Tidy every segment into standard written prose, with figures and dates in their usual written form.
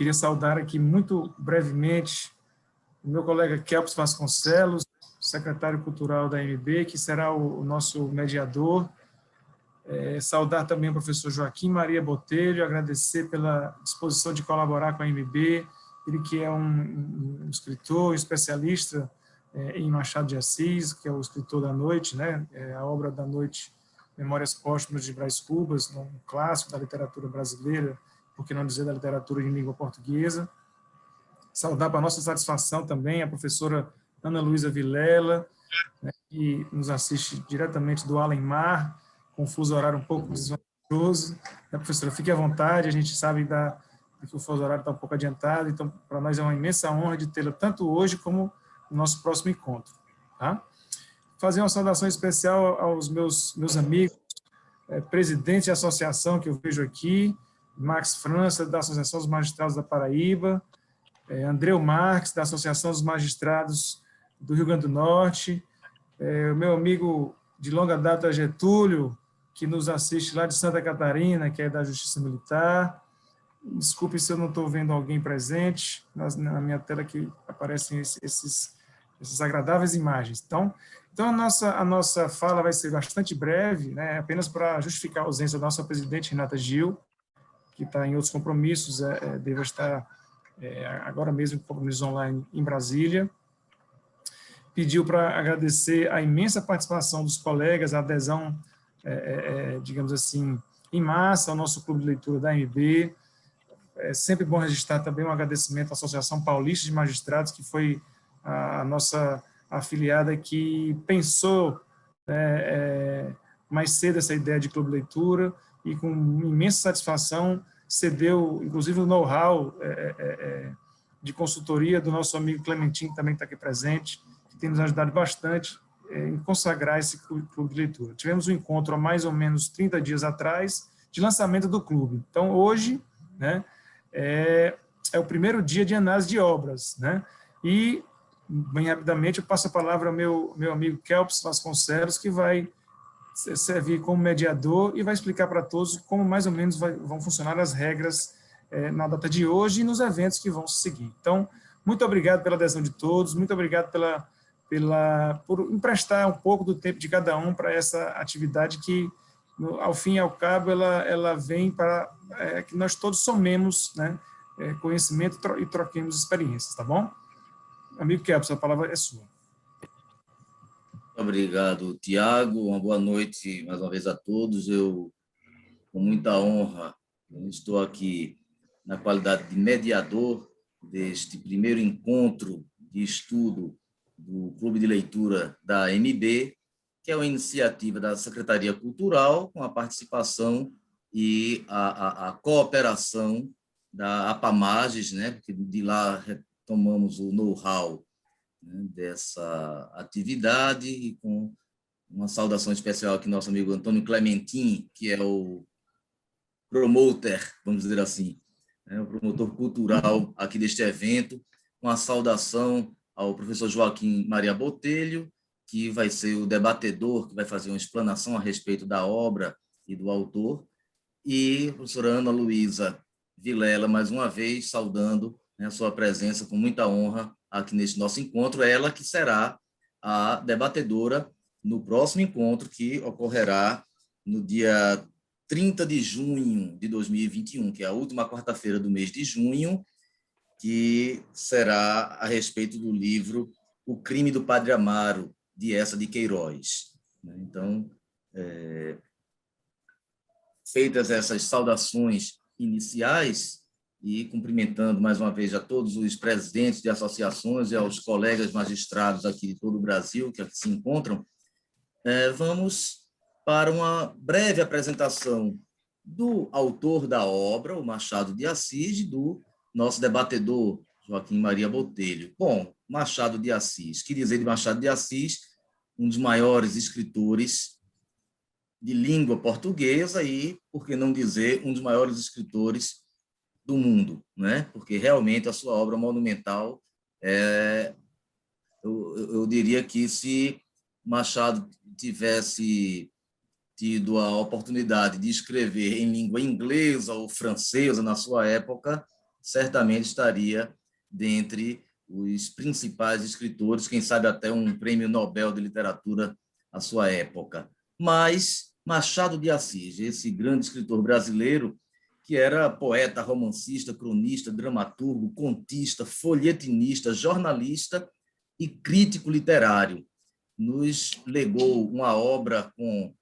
Queria saudar aqui muito brevemente o meu colega Kelps Vasconcelos, secretário cultural da MB, que será o nosso mediador. Saudar também o professor Joaquim Maria Botelho, agradecer pela disposição de colaborar com a MB, ele que é um escritor, especialista em Machado de Assis, que é o escritor da noite, né? A obra da noite, Memórias Póstumas de Brás Cubas, um clássico da literatura brasileira, por que não dizer da literatura em língua portuguesa. Saudar para a nossa satisfação também a professora Ana Luísa Vilela, né, que nos assiste diretamente do Além-Mar, com um fuso horário um pouco desvantajoso. Professora, fique à vontade, a gente sabe que o fuso horário está um pouco adiantado, então para nós é uma imensa honra de tê-la tanto hoje como no nosso próximo encontro. Tá? Fazer uma saudação especial aos meus amigos, presidente de associação que eu vejo aqui, Max França, da Associação dos Magistrados da Paraíba, Andreu Marques, da Associação dos Magistrados do Rio Grande do Norte, o meu amigo de longa data, Getúlio, que nos assiste lá de Santa Catarina, que é da Justiça Militar. Desculpe se eu não estou vendo alguém presente, na minha tela que aparecem essas agradáveis imagens. Então a nossa fala vai ser bastante breve, né, apenas para justificar a ausência da nossa presidente, Renata Gil, que está em outros compromissos, deve estar agora mesmo com compromissos online em Brasília. Pediu para agradecer a imensa participação dos colegas, a adesão, digamos assim, em massa ao nosso clube de leitura da AMB. É sempre bom registrar também um agradecimento à Associação Paulista de Magistrados, que foi a nossa afiliada que pensou mais cedo essa ideia de clube de leitura e com imensa satisfação cedeu, inclusive, o know-how de consultoria do nosso amigo Clementinho, que também está aqui presente, que tem nos ajudado bastante em consagrar esse clube de leitura. Tivemos um encontro há mais ou menos 30 dias atrás de lançamento do clube. Então, hoje, né, é o primeiro dia de análise de obras, né, e, bem rapidamente, eu passo a palavra ao meu amigo Kelps Vasconcelos, que vai servir como mediador e vai explicar para todos como mais ou menos vão funcionar as regras na data de hoje e nos eventos que vão se seguir. Então, muito obrigado pela adesão de todos, muito obrigado por emprestar um pouco do tempo de cada um para essa atividade que, ao fim e ao cabo, ela vem para que nós todos somemos, né, conhecimento e troquemos experiências, tá bom? Amigo Kelps, a palavra é sua. Obrigado, Tiago. Uma boa noite mais uma vez a todos. Eu, com muita honra, estou aqui na qualidade de mediador deste primeiro encontro de estudo do Clube de Leitura da AMB, que é uma iniciativa da Secretaria Cultural, com a participação e a cooperação da APAMAGES, né, porque de lá retomamos o know-how, né, dessa atividade, e com uma saudação especial aqui nosso amigo Antônio Clementin, que é o promoter, vamos dizer assim, né, o promotor cultural aqui deste evento, uma saudação ao professor Joaquim Maria Botelho, que vai ser o debatedor, que vai fazer uma explanação a respeito da obra e do autor, e a professora Ana Luísa Vilela, mais uma vez, saudando, né, a sua presença com muita honra aqui neste nosso encontro, ela que será a debatedora no próximo encontro, que ocorrerá no dia 30 de junho de 2021, que é a última quarta-feira do mês de junho, que será a respeito do livro O Crime do Padre Amaro, de Eça de Queiroz. Então, feitas essas saudações iniciais, e cumprimentando mais uma vez a todos os presidentes de associações e aos colegas magistrados aqui de todo o Brasil que aqui se encontram, vamos para uma breve apresentação do autor da obra, o Machado de Assis, e do nosso debatedor, Joaquim Maria Botelho. Bom, Machado de Assis, que dizer de Machado de Assis, um dos maiores escritores de língua portuguesa e, por que não dizer, um dos maiores escritores do mundo, né? Porque realmente a sua obra monumental, eu diria que se Machado tivesse tido a oportunidade de escrever em língua inglesa ou francesa na sua época, certamente estaria dentre os principais escritores, quem sabe até um prêmio Nobel de Literatura à sua época. Mas Machado de Assis, esse grande escritor brasileiro, que era poeta, romancista, cronista, dramaturgo, contista, folhetinista, jornalista e crítico literário, nos legou uma obra com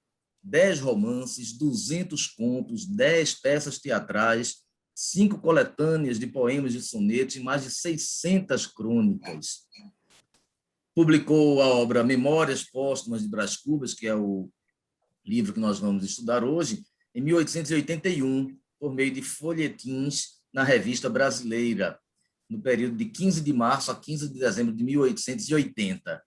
10 romances, 200 contos, 10 peças teatrais, 5 coletâneas de poemas e sonetos e mais de 600 crônicas. Publicou a obra Memórias Póstumas de Brás Cubas, que é o livro que nós vamos estudar hoje, em 1881, por meio de folhetins na Revista Brasileira, no período de 15 de março a 15 de dezembro de 1880.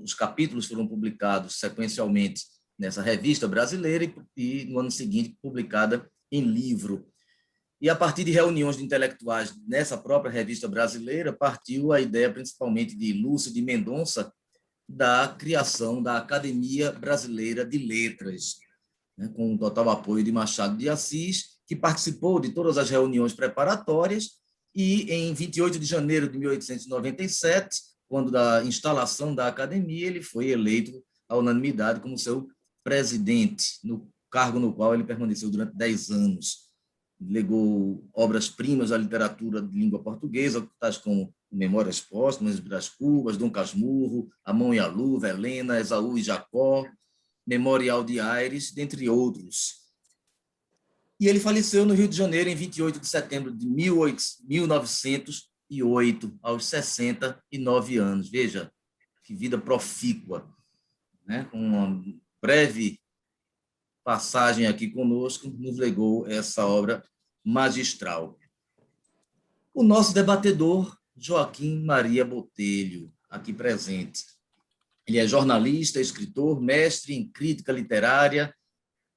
Os capítulos foram publicados sequencialmente nessa Revista Brasileira e, no ano seguinte, publicada em livro. E, a partir de reuniões de intelectuais nessa própria Revista Brasileira, partiu a ideia, principalmente de Lúcio de Mendonça, da criação da Academia Brasileira de Letras, com o total apoio de Machado de Assis, que participou de todas as reuniões preparatórias e, em 28 de janeiro de 1897, quando da instalação da academia, ele foi eleito à unanimidade como seu presidente, no cargo no qual ele permaneceu durante 10 anos. Legou obras-primas à literatura de língua portuguesa, tais como Memórias Póstumas, Brás Cubas, Dom Casmurro, A Mão e a Luva, Helena, Esaú e Jacó, Memorial de Aires, dentre outros. E ele faleceu no Rio de Janeiro em 28 de setembro de 1908, aos 69 anos. Veja, que vida profícua, né? Com uma breve passagem aqui conosco, nos legou essa obra magistral. O nosso debatedor, Joaquim Maria Botelho, aqui presente. Ele é jornalista, escritor, mestre em crítica literária,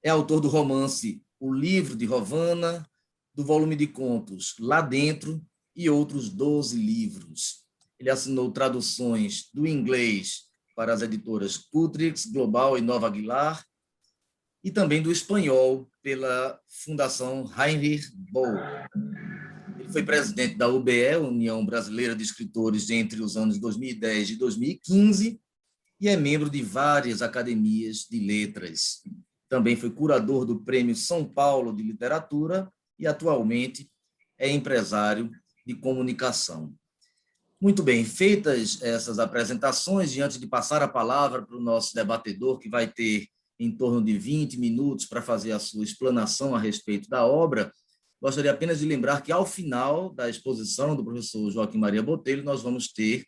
é autor do romance O Livro de Rovana, do volume de contos Lá Dentro e outros 12 livros. Ele assinou traduções do inglês para as editoras Cutrix, Global e Nova Aguilar, e também do espanhol pela Fundação Heinrich Böll. Ele foi presidente da UBE, União Brasileira de Escritores, entre os anos 2010 e 2015, e é membro de várias academias de letras. Também foi curador do Prêmio São Paulo de Literatura e, atualmente, é empresário de comunicação. Muito bem, feitas essas apresentações, e antes de passar a palavra para o nosso debatedor, que vai ter em torno de 20 minutos para fazer a sua explanação a respeito da obra, gostaria apenas de lembrar que, ao final da exposição do professor Joaquim Maria Botelho, nós vamos ter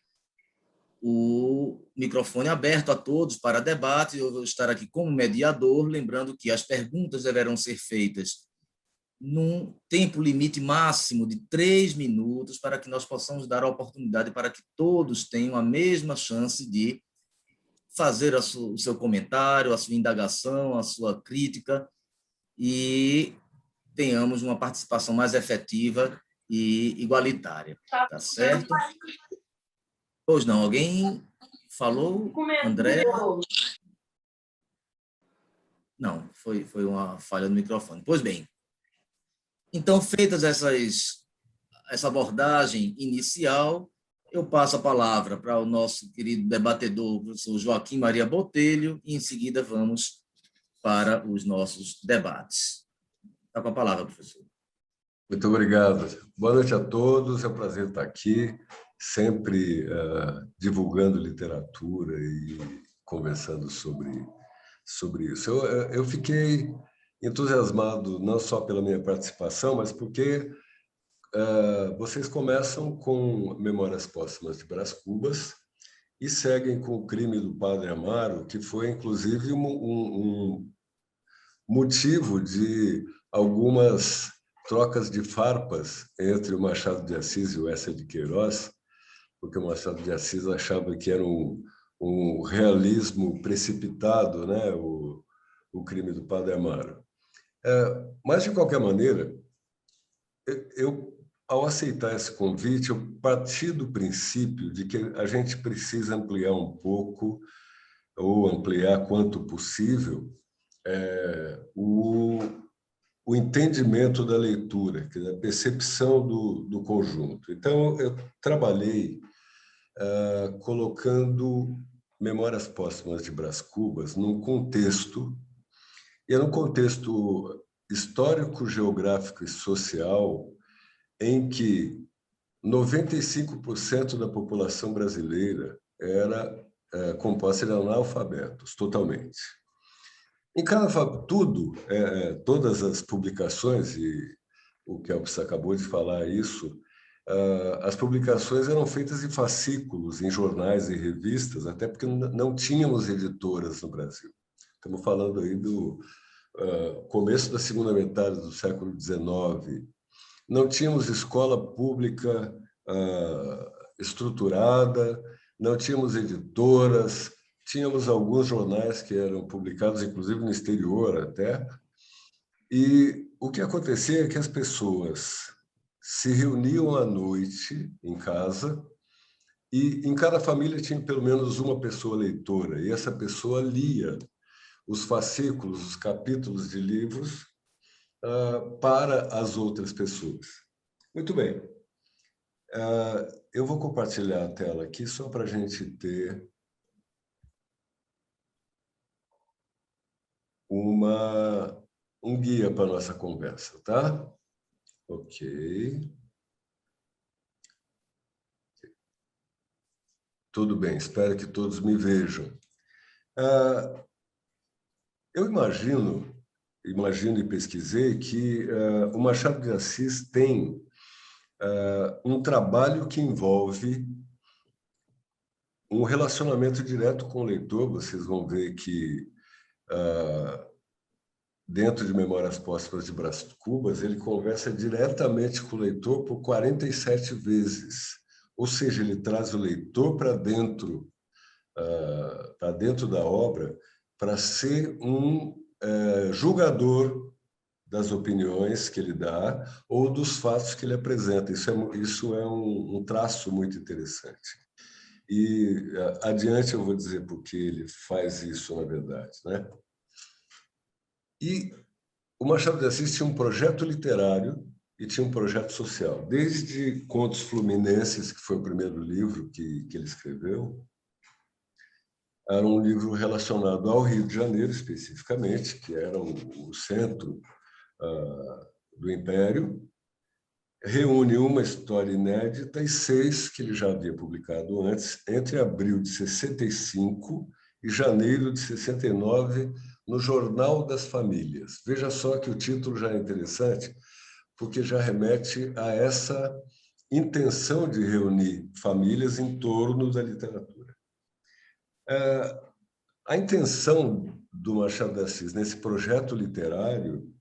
o microfone aberto a todos para debate. Eu vou estar aqui como mediador, lembrando que as perguntas deverão ser feitas num tempo limite máximo de 3 minutos, para que nós possamos dar a oportunidade para que todos tenham a mesma chance de fazer o seu comentário, a sua indagação, a sua crítica, e tenhamos uma participação mais efetiva e igualitária. Tá certo? Pois não, alguém falou? André? Não, foi uma falha no microfone. Pois bem, então, feitas essa abordagem inicial, eu passo a palavra para o nosso querido debatedor, o professor Joaquim Maria Botelho, e em seguida vamos para os nossos debates. Está com a palavra, professor. Muito obrigado. Boa noite a todos, é um prazer estar aqui, sempre divulgando literatura e conversando sobre isso. Eu fiquei entusiasmado não só pela minha participação, mas porque vocês começam com Memórias Póstumas de Brás Cubas e seguem com O Crime do Padre Amaro, que foi, inclusive, um motivo de algumas trocas de farpas entre o Machado de Assis e o Eça de Queiroz, porque o Machado de Assis achava que era um realismo precipitado, né? O Crime do Padre Amaro. Mas, de qualquer maneira, ao aceitar esse convite, eu parti do princípio de que a gente precisa ampliar um pouco, ou ampliar quanto possível, o entendimento da leitura, que é a percepção do conjunto. Então, eu trabalhei colocando Memórias Póstumas de Brás Cubas num contexto, e era um contexto histórico, geográfico e social em que 95% da população brasileira era composta de analfabetos, totalmente. Em cada tudo, todas as publicações, e o Kelps acabou de falar isso, as publicações eram feitas em fascículos, em jornais e revistas, até porque não tínhamos editoras no Brasil. Estamos falando aí do começo da segunda metade do século XIX. Não tínhamos escola pública estruturada, não tínhamos editoras, tínhamos alguns jornais que eram publicados, inclusive no exterior até, e o que acontecia é que as pessoas se reuniam à noite em casa e em cada família tinha pelo menos uma pessoa leitora, e essa pessoa lia os fascículos, os capítulos de livros para as outras pessoas. Muito bem. Eu vou compartilhar a tela aqui só para a gente ter um guia para a nossa conversa, tá? Ok. Tudo bem, espero que todos me vejam. Eu imagino e pesquisei que o Machado de Assis tem um trabalho que envolve um relacionamento direto com o leitor. Vocês vão ver que dentro de Memórias Póstumas de Brás Cubas, ele conversa diretamente com o leitor por 47 vezes. Ou seja, ele traz o leitor para dentro da obra para ser um julgador das opiniões que ele dá ou dos fatos que ele apresenta. Isso é um traço muito interessante. E adiante eu vou dizer por que ele faz isso, na verdade, né? E o Machado de Assis tinha um projeto literário e tinha um projeto social. Desde Contos Fluminenses, que foi o primeiro livro que ele escreveu, era um livro relacionado ao Rio de Janeiro, especificamente, que era o centro do Império. Reúne uma história inédita e 6 que ele já havia publicado antes, entre abril de 65 e janeiro de 69, no Jornal das Famílias. Veja só que o título já é interessante, porque já remete a essa intenção de reunir famílias em torno da literatura. A intenção do Machado de Assis nesse projeto literário,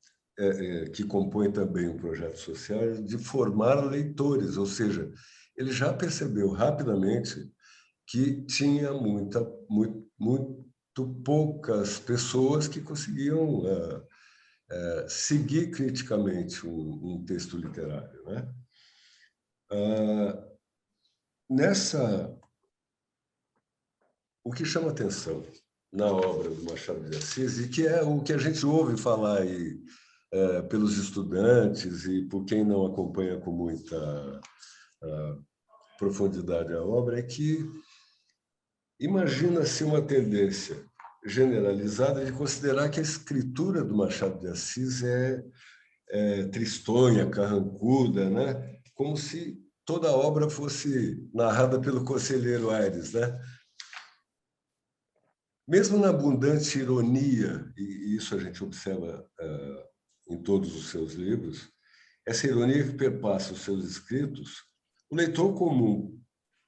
que compõe também um projeto social, é de formar leitores, ou seja, ele já percebeu rapidamente que tinha muito poucas pessoas que conseguiam seguir criticamente um texto literário, né? O que chama atenção na obra do Machado de Assis, e que é o que a gente ouve falar aí pelos estudantes e por quem não acompanha com muita profundidade a obra, é que imagina-se uma tendência generalizada de considerar que a escritura do Machado de Assis é tristonha, carrancuda, né? Como se toda a obra fosse narrada pelo Conselheiro Aires, né? Mesmo na abundante ironia, e isso a gente observa em todos os seus livros, essa ironia que perpassa os seus escritos, o leitor comum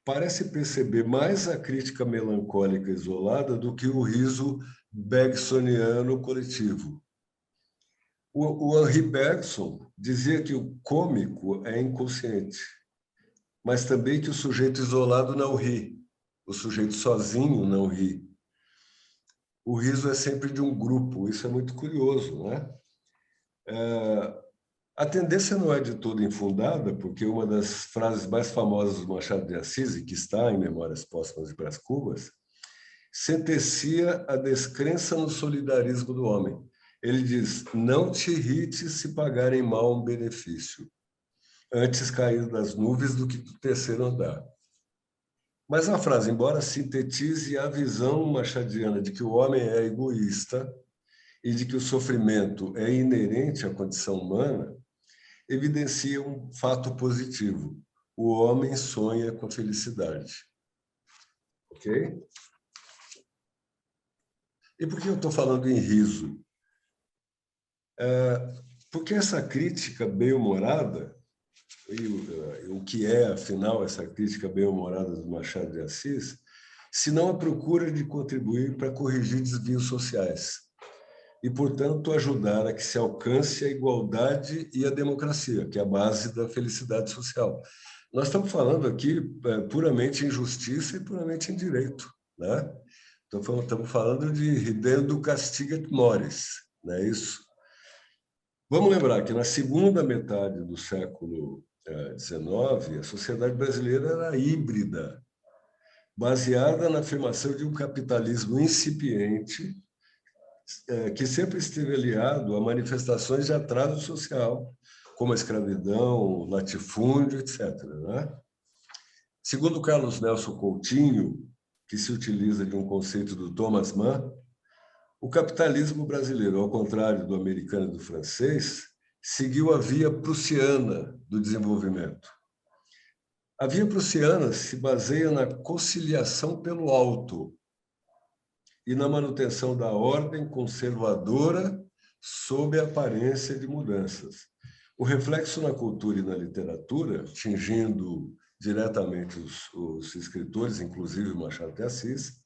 parece perceber mais a crítica melancólica isolada do que o riso bergsoniano coletivo. O Henri Bergson dizia que o cômico é inconsciente, mas também que o sujeito isolado não ri, o sujeito sozinho não ri. O riso é sempre de um grupo, isso é muito curioso, né? A tendência não é de todo infundada, porque uma das frases mais famosas do Machado de Assis, que está em Memórias Póstumas de Brás Cubas, sentencia a descrença no solidarismo do homem. Ele diz: não te irrites se pagarem mal um benefício, antes cair das nuvens do que do terceiro andar. Mas a frase, embora sintetize a visão machadiana de que o homem é egoísta e de que o sofrimento é inerente à condição humana, evidencia um fato positivo: o homem sonha com felicidade. Ok? E por que eu estou falando em riso? Porque essa crítica bem-humorada, e o que é, afinal, essa crítica bem-humorada do Machado de Assis, se não a procura de contribuir para corrigir desvios sociais e, portanto, ajudar a que se alcance a igualdade e a democracia, que é a base da felicidade social. Nós estamos falando aqui puramente em justiça e puramente em direito, né? Estamos falando de ridendo castigat mores, não é isso? Vamos lembrar que na segunda metade do século XIX, a sociedade brasileira era híbrida, baseada na afirmação de um capitalismo incipiente, que sempre esteve aliado a manifestações de atraso social, como a escravidão, latifúndio, etc. Né? Segundo Carlos Nelson Coutinho, que se utiliza de um conceito do Thomas Mann, o capitalismo brasileiro, ao contrário do americano e do francês, seguiu a via prussiana do desenvolvimento. A via prussiana se baseia na conciliação pelo alto e na manutenção da ordem conservadora sob a aparência de mudanças. O reflexo na cultura e na literatura, atingindo diretamente os escritores, inclusive Machado de Assis,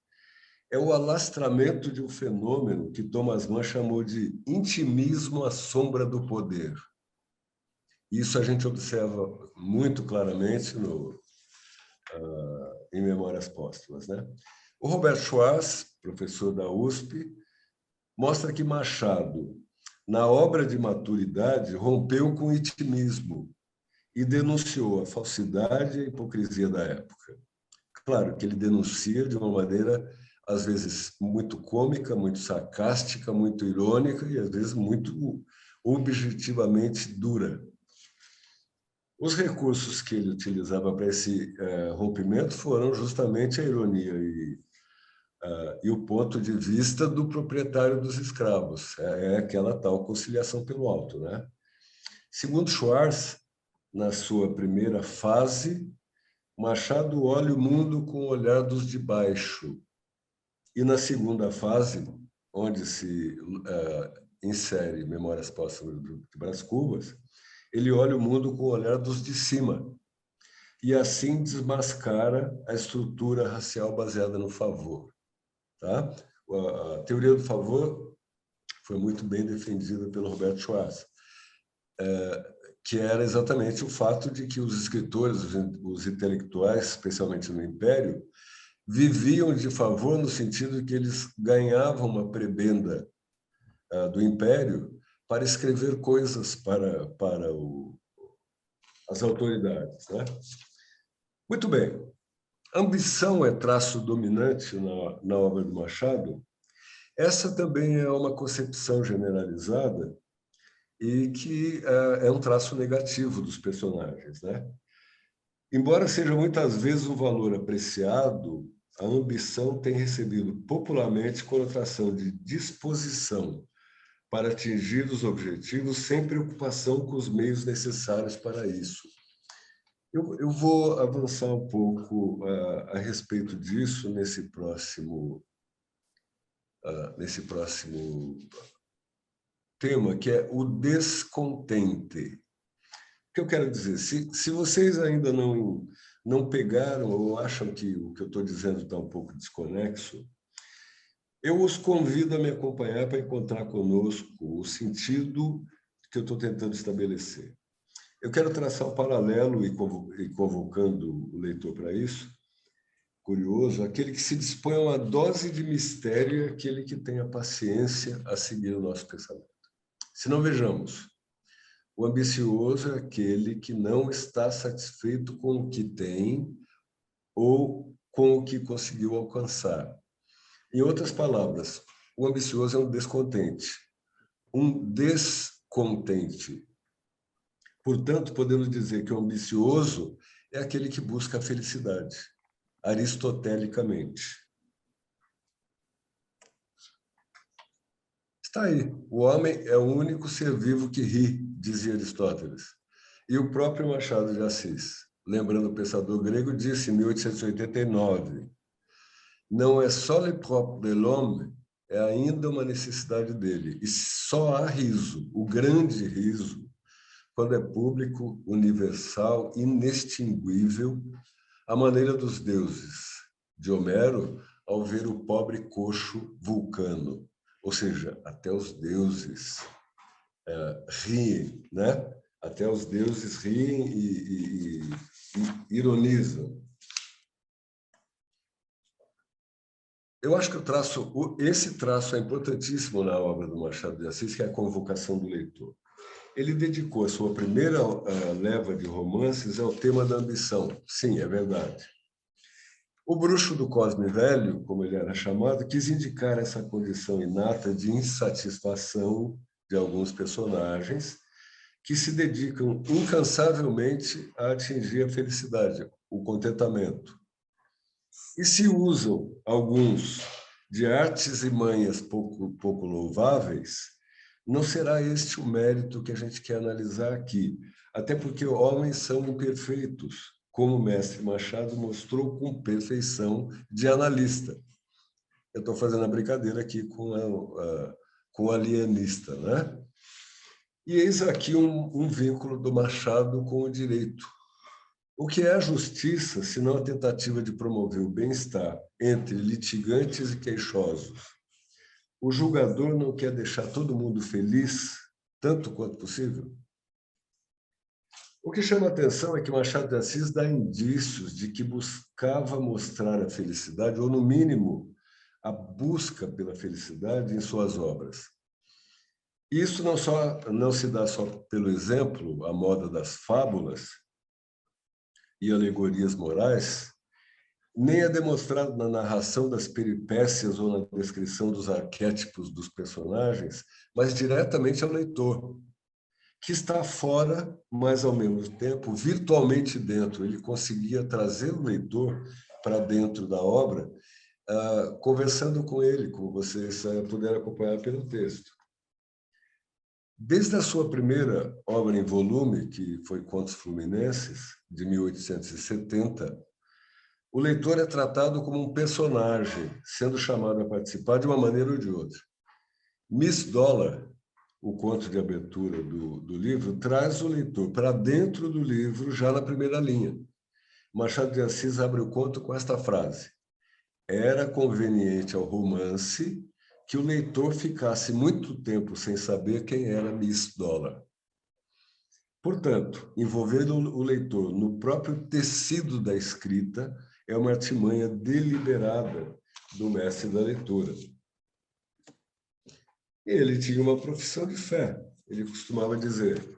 é o alastramento de um fenômeno que Thomas Mann chamou de intimismo à sombra do poder. Isso a gente observa muito claramente em Memórias Póstumas, né? O Robert Schwartz, professor da USP, mostra que Machado, na obra de maturidade, rompeu com o intimismo e denunciou a falsidade e a hipocrisia da época. Claro que ele denuncia de uma maneira, às vezes, muito cômica, muito sarcástica, muito irônica e, às vezes, muito objetivamente dura. Os recursos que ele utilizava para esse rompimento foram justamente a ironia e o ponto de vista do proprietário dos escravos. É aquela tal conciliação pelo alto, né? Segundo Schwartz, na sua primeira fase, Machado olha o mundo com o olhar dos de baixo. E na segunda fase, onde se insere Memórias Póstumas de Brás Cubas, ele olha o mundo com o olhar dos de cima e assim desmascara a estrutura racial baseada no favor. Tá? A teoria do favor foi muito bem defendida pelo Robert Schwartz, que era exatamente o fato de que os escritores, os intelectuais, especialmente no Império, viviam de favor no sentido de que eles ganhavam uma prebenda do Império para escrever coisas para as autoridades. Né? Muito bem. Ambição é traço dominante na obra do Machado. Essa também é uma concepção generalizada e que é um traço negativo dos personagens, né? Embora seja muitas vezes um valor apreciado, a ambição tem recebido popularmente conotação de disposição para atingir os objetivos sem preocupação com os meios necessários para isso. Eu vou avançar um pouco a respeito disso nesse próximo tema, que é o descontente. O que eu quero dizer? Se vocês ainda não pegaram ou acham que o que eu estou dizendo está um pouco desconexo, eu os convido a me acompanhar para encontrar conosco o sentido que eu estou tentando estabelecer. Eu quero traçar um paralelo e convocando o leitor para isso, curioso, aquele que se dispõe a uma dose de mistério é aquele que tem a paciência a seguir o nosso pensamento. Se não, vejamos, o ambicioso é aquele que não está satisfeito com o que tem ou com o que conseguiu alcançar. Em outras palavras, o ambicioso é um descontente, um descontente. Portanto, podemos dizer que o ambicioso é aquele que busca a felicidade, aristotelicamente. Está aí. O homem é o único ser vivo que ri, dizia Aristóteles. E o próprio Machado de Assis, lembrando o pensador grego, disse em 1889, não é só le propre de l'homme, é ainda uma necessidade dele. E só há riso, o grande riso, quando é público, universal, inextinguível, à maneira dos deuses de Homero, ao ver o pobre coxo Vulcano. Ou seja, até os deuses riem, né? Até os deuses riem e ironizam. Eu acho que esse traço é importantíssimo na obra do Machado de Assis, que é a convocação do leitor. Ele dedicou a sua primeira leva de romances ao tema da ambição. Sim, é verdade. O Bruxo do Cosme Velho, como ele era chamado, quis indicar essa condição inata de insatisfação de alguns personagens que se dedicam incansavelmente a atingir a felicidade, o contentamento. E se usam alguns de artes e manhas pouco louváveis, não será este o mérito que a gente quer analisar aqui, até porque homens são imperfeitos, como o mestre Machado mostrou com perfeição de analista. Eu estou fazendo a brincadeira aqui com o alienista, né? E eis aqui um vínculo do Machado com o direito. O que é a justiça, senão a tentativa de promover o bem-estar entre litigantes e queixosos? O julgador não quer deixar todo mundo feliz, tanto quanto possível? O que chama a atenção é que Machado de Assis dá indícios de que buscava mostrar a felicidade, ou, no mínimo, a busca pela felicidade em suas obras. Isso não se dá só pelo exemplo, a moda das fábulas e alegorias morais, nem é demonstrado na narração das peripécias ou na descrição dos arquétipos dos personagens, mas diretamente ao leitor, que está fora, mas, ao mesmo tempo, virtualmente dentro. Ele conseguia trazer o leitor para dentro da obra, conversando com ele, como vocês puderam acompanhar pelo texto. Desde a sua primeira obra em volume, que foi Contos Fluminenses, de 1870, o leitor é tratado como um personagem, sendo chamado a participar de uma maneira ou de outra. Miss Dollar, o conto de abertura do livro, traz o leitor para dentro do livro já na primeira linha. Machado de Assis abre o conto com esta frase: era conveniente ao romance que o leitor ficasse muito tempo sem saber quem era Miss Dollar. Portanto, envolver o leitor no próprio tecido da escrita é uma artimanha deliberada do mestre da leitura. Ele tinha uma profissão de fé. Ele costumava dizer,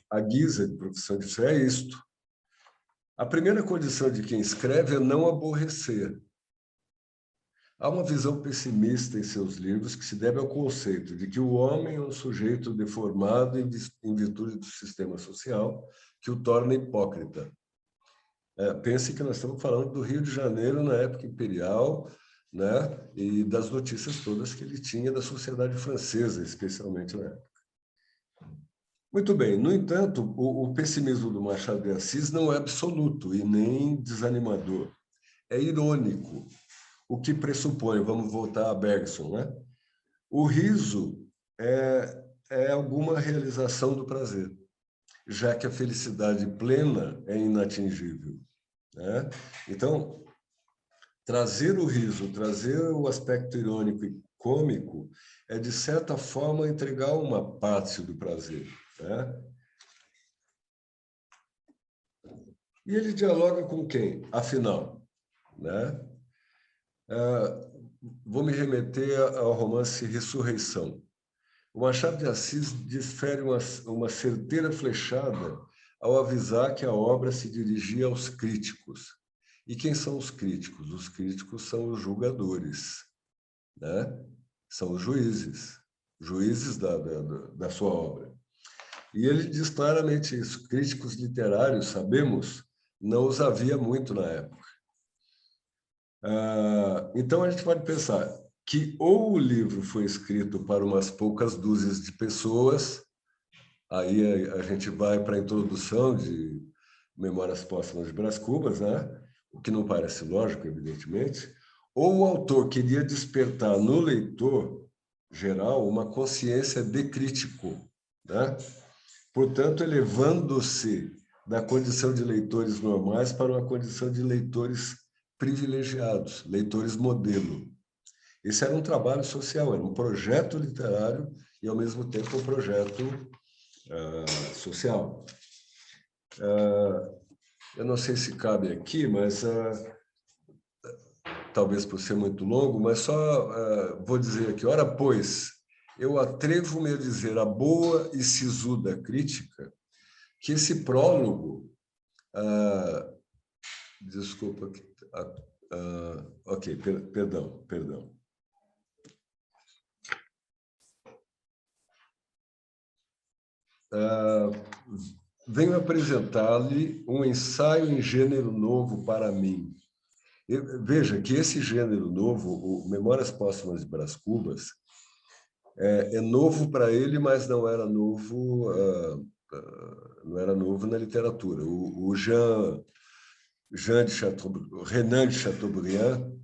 a guisa de profissão de fé é isto: a primeira condição de quem escreve é não aborrecer. Há uma visão pessimista em seus livros que se deve ao conceito de que o homem é um sujeito deformado em virtude do sistema social que o torna hipócrita. Pense que nós estamos falando do Rio de Janeiro na época imperial, né? E das notícias todas que ele tinha da sociedade francesa, especialmente na época. Muito bem, no entanto, o pessimismo do Machado de Assis não é absoluto e nem desanimador. É irônico, o que pressupõe, vamos voltar a Bergson, né? O riso é alguma realização do prazer, já que a felicidade plena é inatingível, né? Então, trazer o riso, trazer o aspecto irônico e cômico é, de certa forma, entregar uma parte do prazer, né? E ele dialoga com quem, afinal, né? Vou me remeter ao romance Ressurreição. O Machado de Assis desfere uma certeira flechada ao avisar que a obra se dirigia aos críticos. E quem são os críticos? Os críticos são os julgadores, né? São os juízes. juízes da sua obra. E ele diz claramente isso. Críticos literários, sabemos, não os havia muito na época. Então, a gente pode pensar que ou o livro foi escrito para umas poucas dúzias de pessoas, aí a gente vai para a introdução de Memórias Póstumas de Brás Cubas, né? O que não parece lógico, evidentemente, ou o autor queria despertar no leitor geral uma consciência de crítico, né? Portanto, elevando-se da condição de leitores normais para uma condição de leitores privilegiados, leitores modelo. Esse era um trabalho social, era um projeto literário e, ao mesmo tempo, um projeto social. Eu não sei se cabe aqui, mas talvez por ser muito longo, mas só vou dizer aqui, ora, pois, eu atrevo-me a dizer a boa e sisuda crítica que esse prólogo, desculpa, ok, perdão. Venho apresentar-lhe um ensaio em gênero novo para mim. Veja que esse gênero novo, o Memórias Póstumas de Brás Cubas, é novo para ele, mas não era novo na literatura. O Renan de Chateaubriand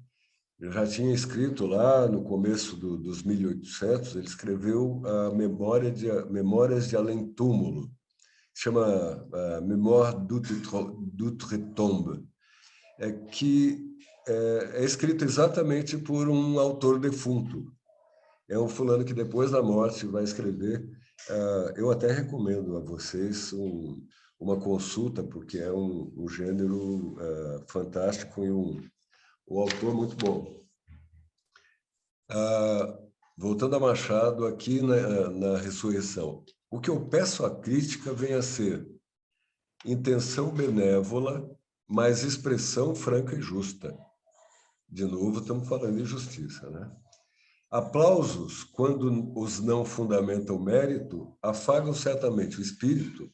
já tinha escrito lá no começo dos 1800, ele escreveu a Memórias de Além-Túmulo, chama Mémoire d'Outre-Tombe, que é escrito exatamente por um autor defunto. É um fulano que depois da morte vai escrever. Eu até recomendo a vocês uma consulta, porque é um gênero fantástico e um autor muito bom. Voltando a Machado, aqui na Ressurreição, o que eu peço à crítica vem a ser intenção benévola, mas expressão franca e justa. De novo, estamos falando de justiça, né? Aplausos, quando os não fundamentam mérito, afagam certamente o espírito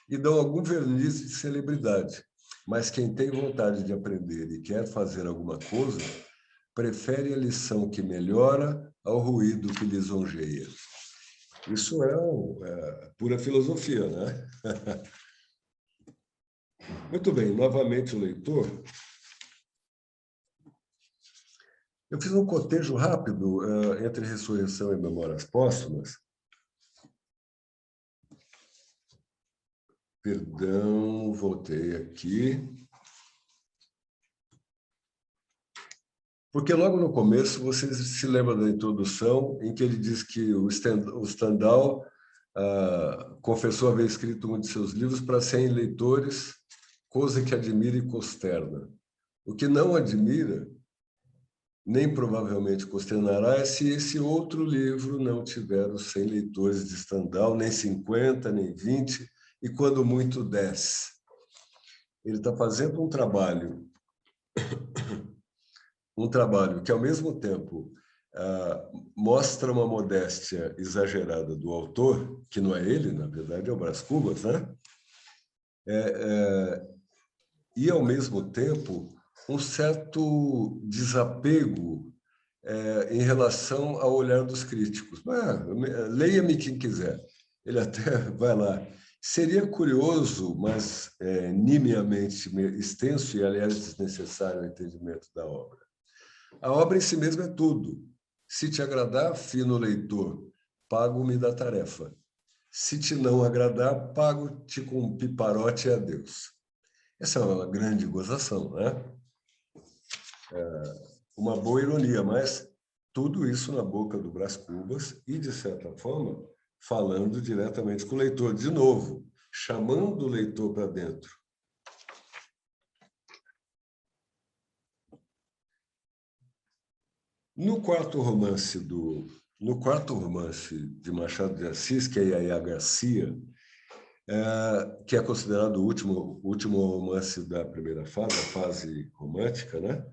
e dão algum verniz de celebridade. Mas quem tem vontade de aprender e quer fazer alguma coisa, prefere a lição que melhora ao ruído que lisonjeia. Isso é pura filosofia, né? Muito bem, novamente o leitor. Eu fiz um cotejo rápido entre Ressurreição e Memórias Póstumas. Perdão, voltei aqui. Porque logo no começo, vocês se lembram da introdução, em que ele diz que o Stendhal confessou haver escrito um de seus livros para 100 leitores, coisa que admira e consterna. O que não admira, nem provavelmente consternará, é se esse outro livro não tiver os 100 leitores de Stendhal, nem 50, nem 20, e quando muito 10. Ele está fazendo um trabalho que, ao mesmo tempo, mostra uma modéstia exagerada do autor, que não é ele, na verdade, é o Brás Cubas, né? E, ao mesmo tempo, um certo desapego em relação ao olhar dos críticos. Leia-me quem quiser. Ele até vai lá. Seria curioso, mas nimiamente extenso e, aliás, desnecessário o entendimento da obra. A obra em si mesma é tudo. Se te agradar, fino leitor, pago-me da tarefa. Se te não agradar, pago-te com um piparote e adeus. Essa é uma grande gozação, né? Uma boa ironia, mas tudo isso na boca do Brás Cubas e, de certa forma, falando diretamente com o leitor. De novo, chamando o leitor para dentro. No quarto romance de Machado de Assis, que é Yaya Garcia, que é considerado o último romance da primeira fase, a fase romântica, né?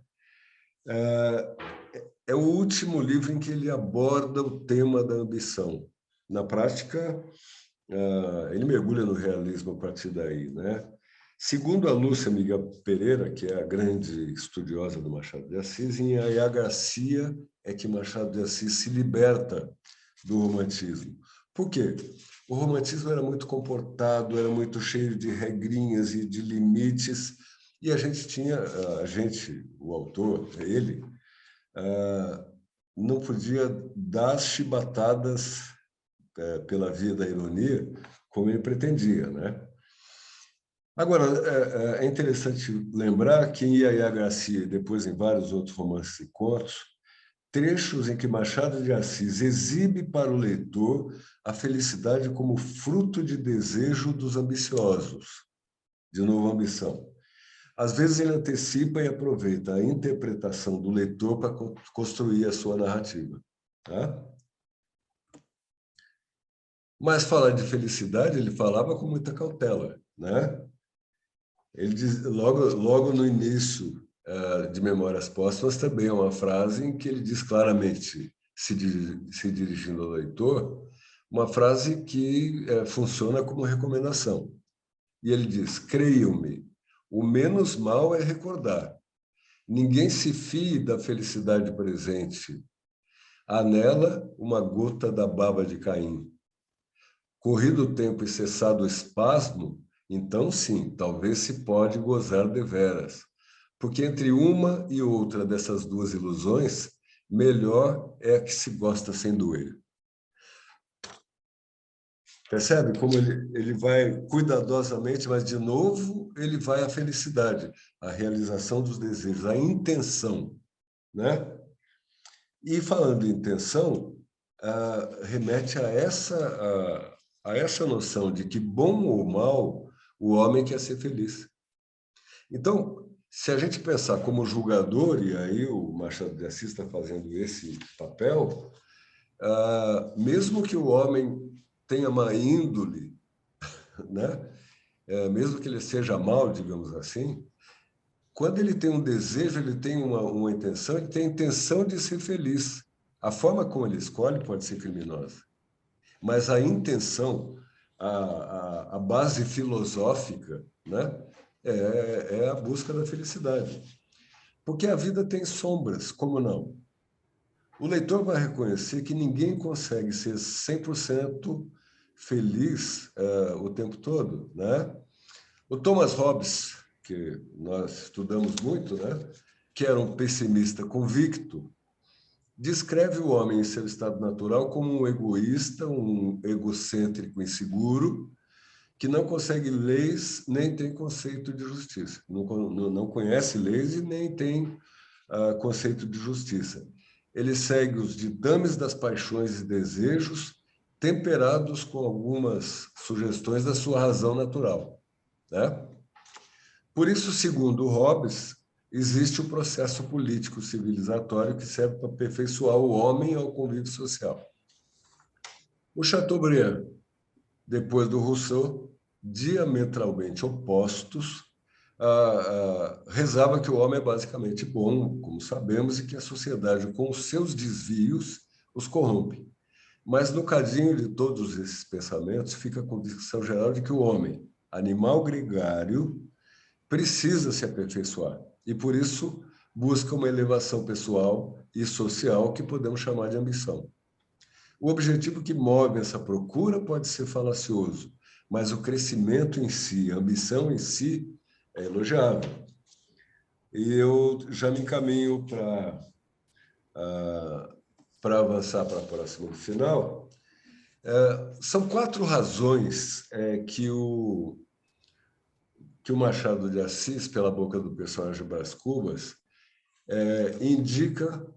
é o último livro em que ele aborda o tema da ambição. Na prática, ele mergulha no realismo a partir daí, né? Segundo a Lúcia Miguel Pereira, que é a grande estudiosa do Machado de Assis, em Yaya Garcia é que Machado de Assis se liberta do romantismo. Por quê? O romantismo era muito comportado, era muito cheio de regrinhas e de limites, e a gente tinha, o autor, ele, não podia dar chibatadas pela via da ironia como ele pretendia, né? Agora, é interessante lembrar que em Yaya Garcia, e depois em vários outros romances e contos, trechos em que Machado de Assis exibe para o leitor a felicidade como fruto de desejo dos ambiciosos. De novo, ambição. Às vezes ele antecipa e aproveita a interpretação do leitor para construir a sua narrativa. Tá? Mas falar de felicidade, ele falava com muita cautela, né? Ele diz, logo no início de Memórias Póstumas, também é uma frase em que ele diz claramente, se dirigindo ao leitor, uma frase que funciona como recomendação. E ele diz: creiam-me, o menos mal é recordar. Ninguém se fie da felicidade presente. Há nela uma gota da baba de Caim. Corrido o tempo e cessado o espasmo, então sim, talvez se pode gozar deveras. Porque entre uma e outra dessas duas ilusões, melhor é a que se gosta sem doer. Percebe como ele vai cuidadosamente, mas, de novo, ele vai à felicidade, à realização dos desejos, à intenção, né? E, falando em intenção, remete a essa noção de que, bom ou mal, o homem quer ser feliz. Então, se a gente pensar como julgador, e aí o Machado de Assis está fazendo esse papel, mesmo que o homem tenha má índole, né? Mesmo que ele seja mal, digamos assim, quando ele tem um desejo, ele tem uma intenção, ele tem a intenção de ser feliz. A forma como ele escolhe pode ser criminosa, mas a intenção, a base filosófica, né, é a busca da felicidade. Porque a vida tem sombras, como não? O leitor vai reconhecer que ninguém consegue ser 100% feliz o tempo todo, né? O Thomas Hobbes, que nós estudamos muito, né, que era um pessimista convicto, descreve o homem em seu estado natural como um egoísta, um egocêntrico inseguro, que não consegue leis nem tem conceito de justiça. Não conhece leis e nem tem conceito de justiça. Ele segue os ditames das paixões e desejos, temperados com algumas sugestões da sua razão natural, né? Por isso, segundo Hobbes, existe o processo político civilizatório que serve para aperfeiçoar o homem ao convívio social. O Chateaubriand, depois do Rousseau, diametralmente opostos, rezava que o homem é basicamente bom, como sabemos, e que a sociedade, com os seus desvios, os corrompe. Mas no cadinho de todos esses pensamentos fica a convicção geral de que o homem, animal gregário, precisa se aperfeiçoar e, por isso, busca uma elevação pessoal e social que podemos chamar de ambição. O objetivo que move essa procura pode ser falacioso, mas o crescimento em si, a ambição em si, é elogiável. E eu já me encaminho para avançar para a próxima final. São 4 razões que o Machado de Assis, pela boca do personagem Brás Cubas, indica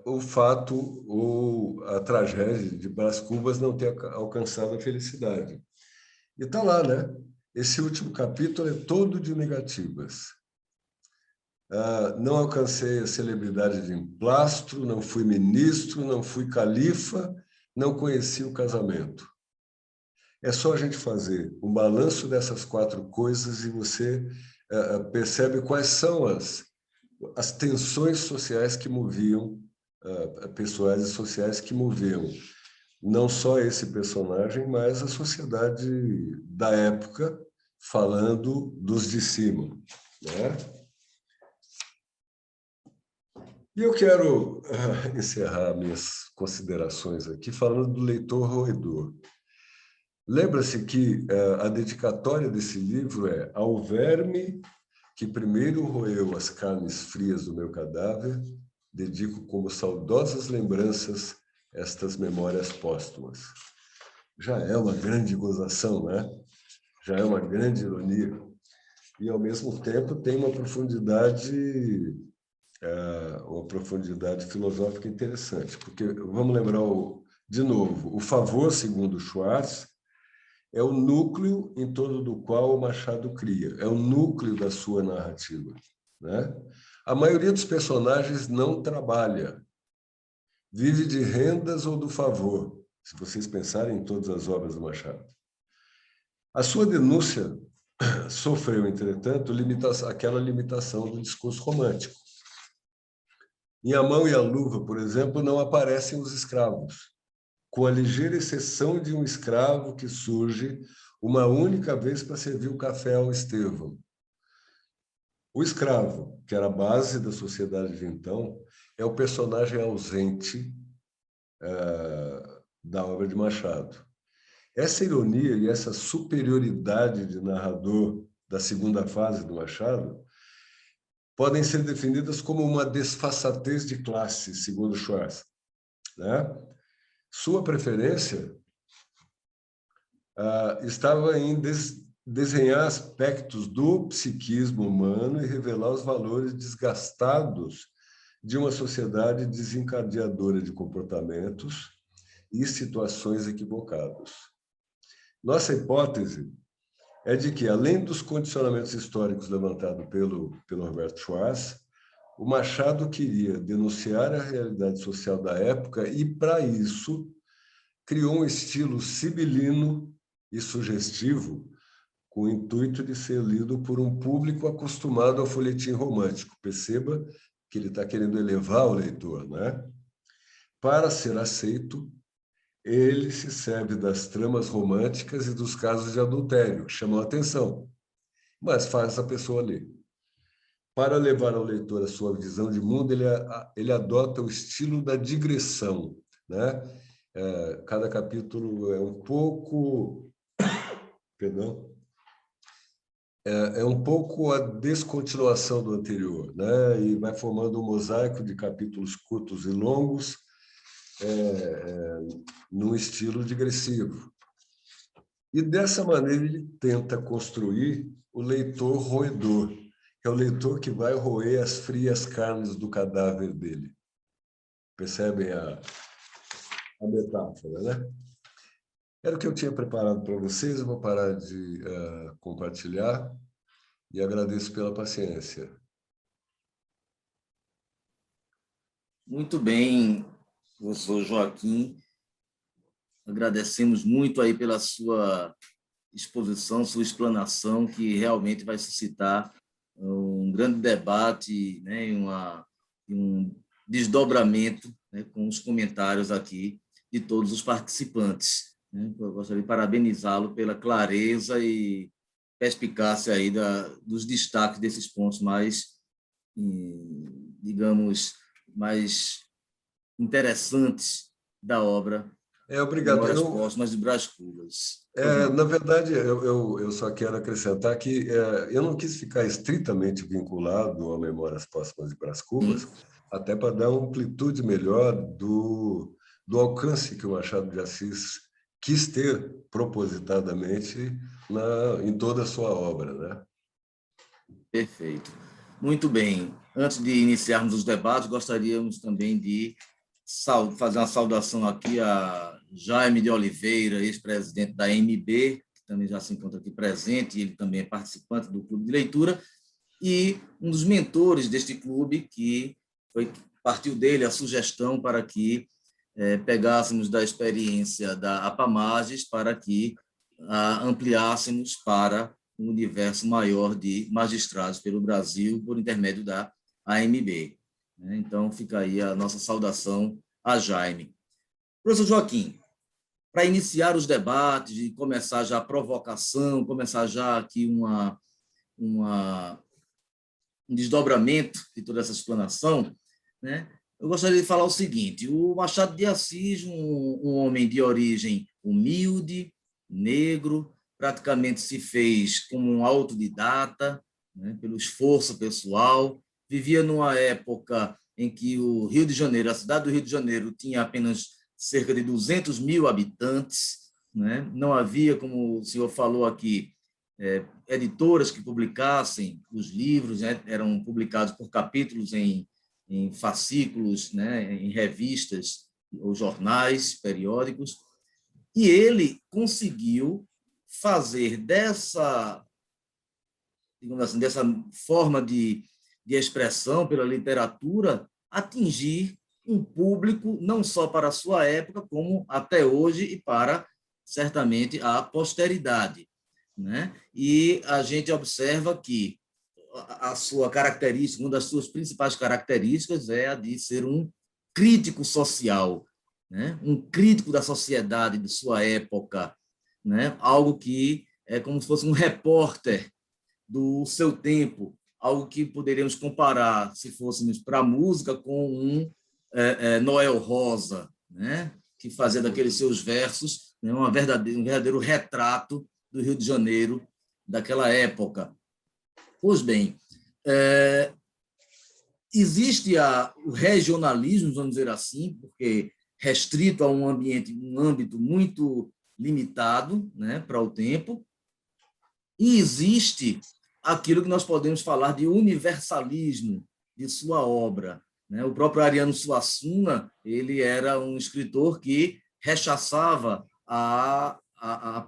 o fato ou a tragédia de Brás Cubas não ter alcançado a felicidade. E está lá, né? Esse último capítulo é todo de negativas. Não alcancei a celebridade de emplastro, não fui ministro, não fui califa, não conheci o casamento. É só a gente fazer um balanço dessas 4 coisas e você percebe quais são as tensões sociais que moviam pessoais e sociais que moviam não só esse personagem, mas a sociedade da época, falando dos de cima, né? E eu quero encerrar minhas considerações aqui falando do leitor roedor. Lembra-se que a dedicatória desse livro é ao verme que primeiro roeu as carnes frias do meu cadáver, dedico como saudosas lembranças estas memórias póstumas. Já é uma grande gozação, né? Já é uma grande ironia. E, ao mesmo tempo, tem uma profundidade filosófica interessante. Porque, vamos lembrar, de novo, o favor, segundo Schwartz, é o núcleo em torno do qual o Machado cria, é o núcleo da sua narrativa, né? A maioria dos personagens não trabalha, vive de rendas ou do favor, se vocês pensarem em todas as obras do Machado. A sua denúncia sofreu, entretanto, aquela limitação do discurso romântico. Em A Mão e a Luva, por exemplo, não aparecem os escravos, com a ligeira exceção de um escravo que surge uma única vez para servir o café ao Estevão. O escravo, que era a base da sociedade de então, é o personagem ausente da obra de Machado. Essa ironia e essa superioridade de narrador da segunda fase do Machado podem ser definidas como uma desfaçatez de classe, segundo Schwartz, né? Sua preferência estava em desenhar aspectos do psiquismo humano e revelar os valores desgastados de uma sociedade desencadeadora de comportamentos e situações equivocadas. Nossa hipótese é de que, além dos condicionamentos históricos levantados pelo Herbert Schwartz, o Machado queria denunciar a realidade social da época e, para isso, criou um estilo sibilino e sugestivo com o intuito de ser lido por um público acostumado ao folhetim romântico. Perceba que ele está querendo elevar o leitor, né? Para ser aceito, ele se serve das tramas românticas e dos casos de adultério, que chamam a atenção, mas faz a pessoa ler. Para levar ao leitor a sua visão de mundo, ele adota o estilo da digressão, né? Cada capítulo é um pouco... Perdão? É um pouco a descontinuação do anterior, né? E vai formando um mosaico de capítulos curtos e longos, num estilo digressivo. E, dessa maneira, ele tenta construir o leitor roedor, que é o leitor que vai roer as frias carnes do cadáver dele. Percebem a metáfora, né? Era o que eu tinha preparado para vocês, eu vou parar de compartilhar e agradeço pela paciência. Muito bem, professor Joaquim. Agradecemos muito aí pela sua exposição, sua explanação, que realmente vai suscitar um grande debate, né, um desdobramento, né, com os comentários aqui de todos os participantes, né? Eu gostaria de parabenizá-lo pela clareza e perspicácia aí dos destaques desses pontos mais, digamos, mais interessantes da obra. Obrigado. Memórias Póstumas de Brás Cubas. Na verdade, eu só quero acrescentar que eu não quis ficar estritamente vinculado a Memórias Póstumas de Brás Cubas, até para dar uma amplitude melhor do alcance que o Machado de Assis quis ter propositadamente em toda a sua obra, né? Perfeito. Muito bem. Antes de iniciarmos os debates, gostaríamos também de fazer uma saudação aqui a Jaime de Oliveira, ex-presidente da AMB, que também já se encontra aqui presente, ele também é participante do Clube de Leitura, e um dos mentores deste clube, que partiu dele a sugestão para que pegássemos da experiência da APAMAGES para que a ampliássemos para um universo maior de magistrados pelo Brasil, por intermédio da AMB. né? Então, fica aí a nossa saudação a Jaime. Professor Joaquim, para iniciar os debates e começar já a provocação, começar já aqui um desdobramento de toda essa explanação, né? Eu gostaria de falar o seguinte: o Machado de Assis, um homem de origem humilde, negro, praticamente se fez como um autodidata, né, pelo esforço pessoal, vivia numa época em que o Rio de Janeiro, a cidade do Rio de Janeiro, tinha apenas cerca de 200 mil habitantes, né? Não havia, como o senhor falou aqui, editoras que publicassem os livros, né? Eram publicados por capítulos em fascículos, né? Em revistas ou jornais, periódicos, e ele conseguiu fazer dessa, digamos assim, dessa forma de expressão pela literatura atingir um público não só para a sua época, como até hoje e para, certamente, a posteridade, né? E a gente observa que a sua característica, uma das suas principais características é a de ser um crítico social, né? Um crítico da sociedade de sua época, né? Algo que é como se fosse um repórter do seu tempo, algo que poderíamos comparar, se fôssemos para a música, com um Noel Rosa, né? Que fazia daqueles seus versos, né? Um verdadeiro retrato do Rio de Janeiro daquela época. Pois bem, existe o regionalismo, vamos dizer assim, porque restrito a um âmbito muito limitado, né, para o tempo, e existe aquilo que nós podemos falar de universalismo de sua obra, né? O próprio Ariano Suassuna, ele era um escritor que rechaçava a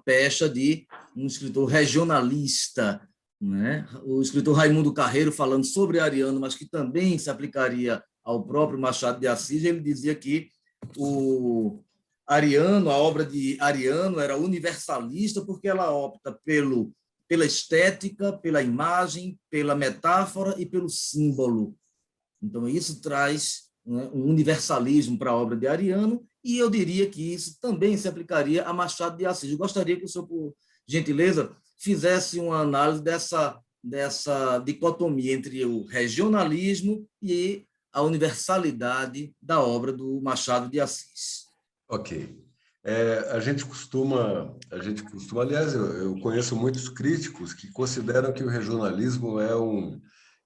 pecha de um escritor regionalista, né? O escritor Raimundo Carreiro, falando sobre Ariano, mas que também se aplicaria ao próprio Machado de Assis, ele dizia que o Ariano, a obra de Ariano era universalista porque ela opta pela estética, pela imagem, pela metáfora e pelo símbolo. Então, isso traz, né, um universalismo para a obra de Ariano, e eu diria que isso também se aplicaria a Machado de Assis. Eu gostaria que o senhor, por gentileza, fizesse uma análise dessa dicotomia entre o regionalismo e a universalidade da obra do Machado de Assis. Ok. A gente costuma, aliás, eu conheço muitos críticos que consideram que o regionalismo é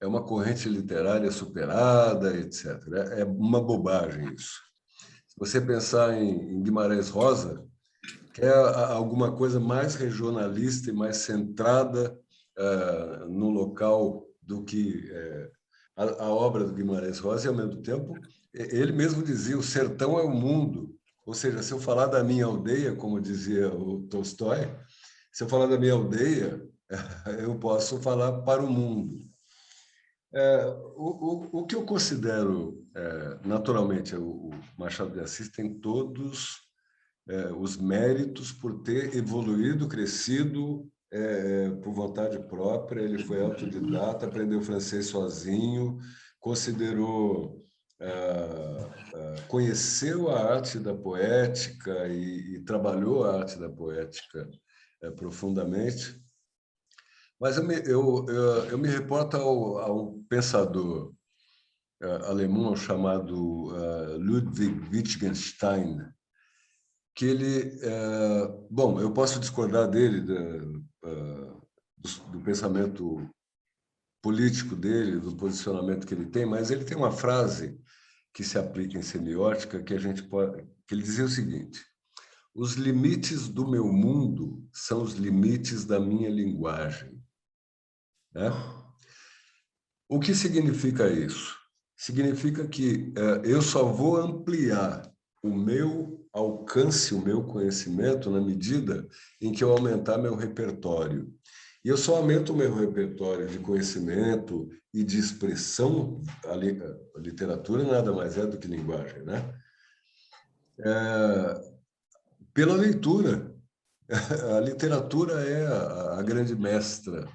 uma corrente literária superada, etc. É uma bobagem isso. Se você pensar em Guimarães Rosa, que é alguma coisa mais regionalista e mais centrada no local do que a obra do Guimarães Rosa, e, ao mesmo tempo, ele mesmo dizia: o sertão é o mundo. Ou seja, se eu falar da minha aldeia, como dizia o Tolstói, se eu falar da minha aldeia, eu posso falar para o mundo. O que eu considero, naturalmente, o Machado de Assis tem todos os méritos por ter evoluído, crescido por vontade própria. Ele foi autodidata, aprendeu francês sozinho, conheceu a arte da poética e trabalhou a arte da poética profundamente. Mas eu me reporto a um pensador alemão chamado Ludwig Wittgenstein, que ele, bom, eu posso discordar dele, do pensamento político dele, do posicionamento que ele tem, mas ele tem uma frase que se aplica em semiótica que que ele dizia o seguinte: os limites do meu mundo são os limites da minha linguagem. Né? O que significa isso? Significa que eu só vou ampliar o meu alcance, o meu conhecimento, na medida em que eu aumentar meu repertório. E eu só aumento o meu repertório de conhecimento e de expressão. A literatura nada mais é do que linguagem, né? Pela leitura. A literatura é a grande mestra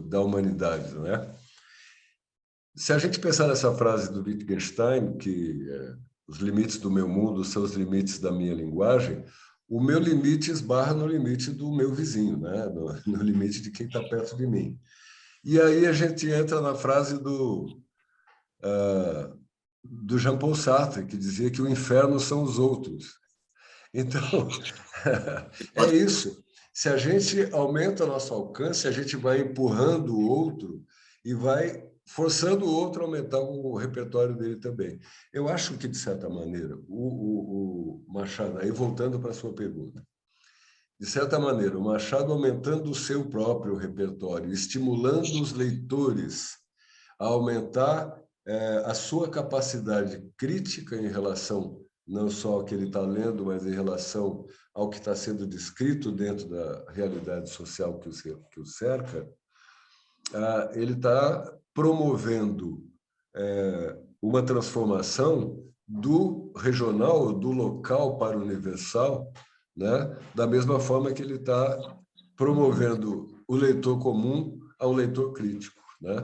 da humanidade, não é? Se a gente pensar nessa frase do Wittgenstein, que os limites do meu mundo são os limites da minha linguagem, o meu limite esbarra no limite do meu vizinho, né? No limite de quem está perto de mim. E aí a gente entra na frase do Jean-Paul Sartre, que dizia que o inferno são os outros. Então, é isso. Se a gente aumenta nosso alcance, a gente vai empurrando o outro e vai forçando o outro a aumentar o repertório dele também. Eu acho que, de certa maneira, o Machado, aí voltando para a sua pergunta, de certa maneira, o Machado aumentando o seu próprio repertório, estimulando os leitores a aumentar a sua capacidade crítica em relação não só ao que ele está lendo, mas em relação ao que está sendo descrito dentro da realidade social que o cerca, ele está promovendo uma transformação do regional, do local para o universal, né? Da mesma forma que ele está promovendo o leitor comum ao leitor crítico, né?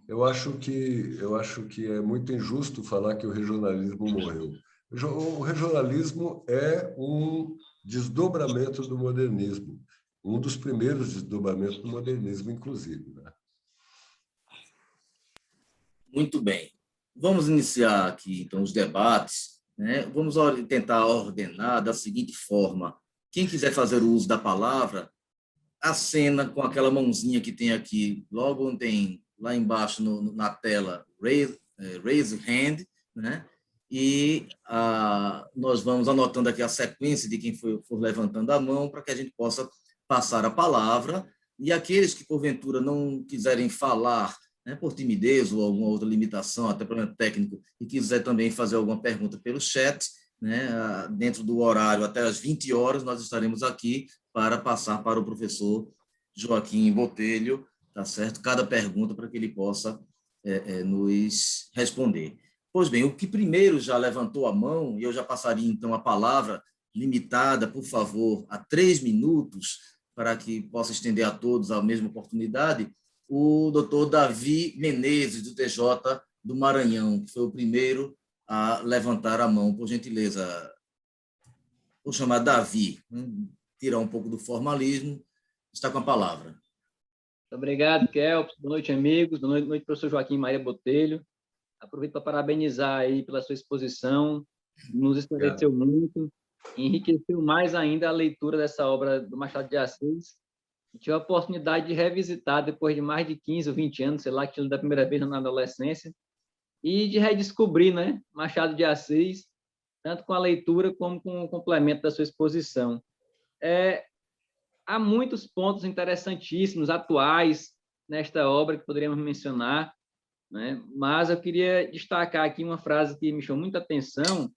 Eu acho que é muito injusto falar que o regionalismo morreu. O regionalismo é um desdobramento do modernismo, um dos primeiros desdobramentos do modernismo, inclusive, né? Muito bem. Vamos iniciar aqui, então, os debates, né? Vamos tentar ordenar da seguinte forma. Quem quiser fazer o uso da palavra, acena com aquela mãozinha que tem aqui, logo tem lá embaixo na tela, raise hand, né? E nós vamos anotando aqui a sequência de quem for levantando a mão para que a gente possa passar a palavra. E aqueles que, porventura, não quiserem falar, né, por timidez ou alguma outra limitação, até problema técnico, e quiser também fazer alguma pergunta pelo chat, né, dentro do horário até às 20 horas, nós estaremos aqui para passar para o professor Joaquim Botelho, tá certo? Cada pergunta para que ele possa nos responder. Pois bem, o que primeiro já levantou a mão, e eu já passaria então a palavra limitada, por favor, a 3 minutos, para que possa estender a todos a mesma oportunidade, o doutor Davi Menezes, do TJ do Maranhão, que foi o primeiro a levantar a mão. Por gentileza, vou chamar Davi, tirar um pouco do formalismo, está com a palavra. Obrigado, Kelps. Boa noite, amigos. Boa noite, professor Joaquim Maria Botelho. Aproveito para parabenizar aí pela sua exposição, nos esclareceu muito, enriqueceu mais ainda a leitura dessa obra do Machado de Assis. Tive a oportunidade de revisitar depois de mais de 15 ou 20 anos, sei lá, que da primeira vez na adolescência, e de redescobrir, né, Machado de Assis, tanto com a leitura como com o complemento da sua exposição. Há muitos pontos interessantíssimos, atuais, nesta obra que poderíamos mencionar, né? Mas eu queria destacar aqui uma frase que me chamou muita atenção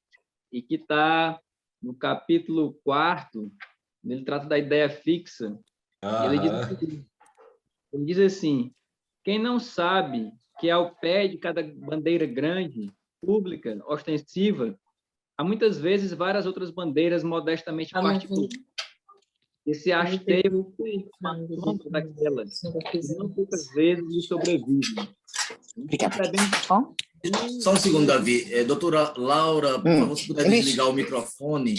e que está no capítulo 4º, ele trata da ideia fixa. Ele diz assim: quem não sabe que ao pé de cada bandeira grande, pública, ostensiva, há muitas vezes várias outras bandeiras modestamente particulares, que se hasteiam uma sombra daquelas, e não poucas vezes lhe sobrevivem. Só um segundo, Davi. Doutora Laura, por favor, se puder desligar o microfone.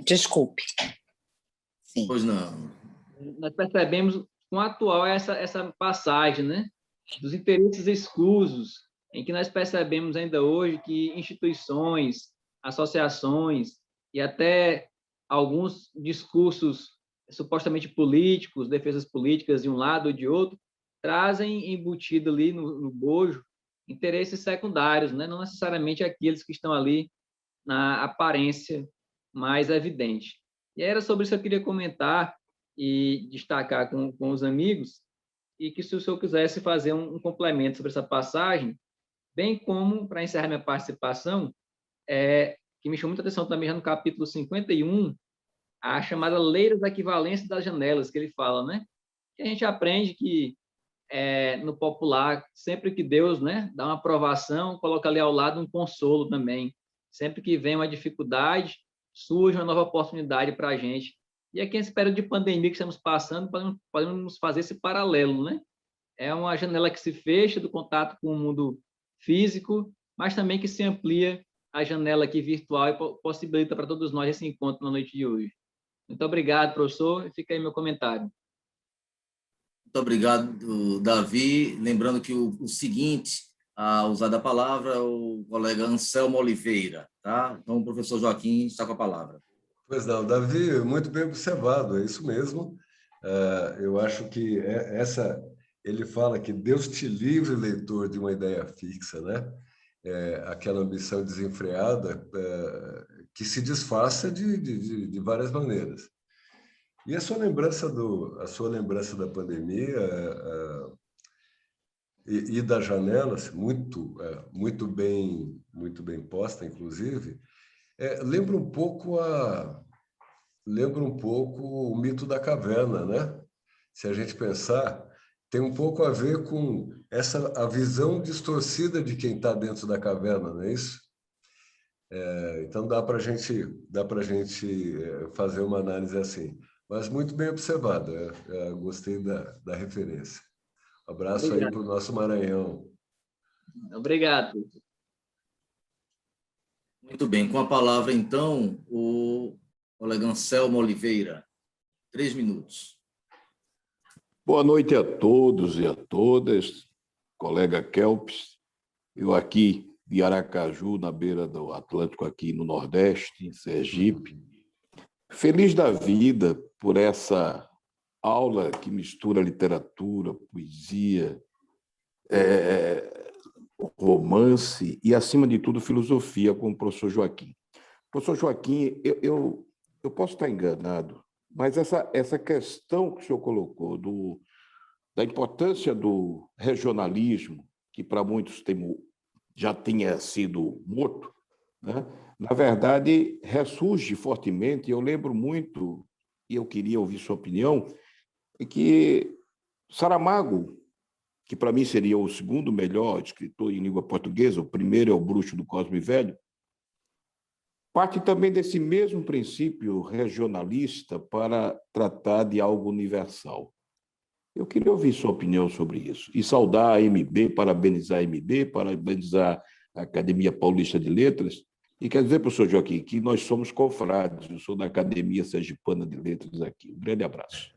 Desculpe. Sim. Pois não. Nós percebemos quão atual é essa passagem, né? Dos interesses escusos, em que nós percebemos ainda hoje que instituições, associações e até alguns discursos supostamente políticos, defesas políticas de um lado ou de outro, trazem embutido ali no bojo interesses secundários, né? Não necessariamente aqueles que estão ali na aparência mais evidente. E era sobre isso que eu queria comentar e destacar com os amigos, e que se o senhor quisesse fazer um complemento sobre essa passagem, bem como, para encerrar minha participação, que me chamou muita atenção também já no capítulo 51, a chamada lei das equivalências das janelas, que ele fala, né? Que a gente aprende que, no popular, sempre que Deus, né, dá uma aprovação, coloca ali ao lado um consolo também. Sempre que vem uma dificuldade, surge uma nova oportunidade para a gente. E aqui, nesse período de pandemia que estamos passando, podemos fazer esse paralelo, né? É uma janela que se fecha do contato com o mundo físico, mas também que se amplia a janela aqui virtual e possibilita para todos nós esse encontro na noite de hoje. Muito obrigado, professor, e fica aí meu comentário. Muito obrigado, Davi. Lembrando que o seguinte a usar a palavra é o colega Anselmo Oliveira, tá? Então, o professor Joaquim está com a palavra. Pois não, Davi, muito bem observado, é isso mesmo. Eu acho que ele fala que Deus te livre, leitor, de uma ideia fixa, né? Aquela ambição desenfreada que se disfarça de várias maneiras. E a sua lembrança da pandemia e das janelas, muito bem posta, inclusive, lembra um pouco o mito da caverna, né? Se a gente pensar, tem um pouco a ver com a visão distorcida de quem está dentro da caverna, não é isso? Então dá para a gente fazer uma análise assim, mas muito bem observada. Gostei da referência. Abraço aí para o nosso Maranhão. Obrigado. Muito bem, com a palavra, então, o colega Anselmo Oliveira. 3 minutos. Boa noite a todos e a todas, colega Kelps. Eu aqui de Aracaju, na beira do Atlântico, aqui no Nordeste, em Sergipe. Feliz da vida por essa aula que mistura literatura, poesia, romance e, acima de tudo, filosofia, com o professor Joaquim. Professor Joaquim, eu posso estar enganado, mas essa questão que o senhor colocou da importância do regionalismo, que para muitos já tinha sido morto, né? Na verdade, ressurge fortemente. Eu lembro muito, e eu queria ouvir sua opinião, que Saramago, que para mim seria o segundo melhor escritor em língua portuguesa, o primeiro é o Bruxo do Cosme Velho, parte também desse mesmo princípio regionalista para tratar de algo universal. Eu queria ouvir sua opinião sobre isso e saudar a MB, parabenizar a MB, parabenizar a Academia Paulista de Letras. E quer dizer, professor Joaquim, que nós somos confrades, eu sou da Academia Sergipana de Letras aqui. Um grande abraço.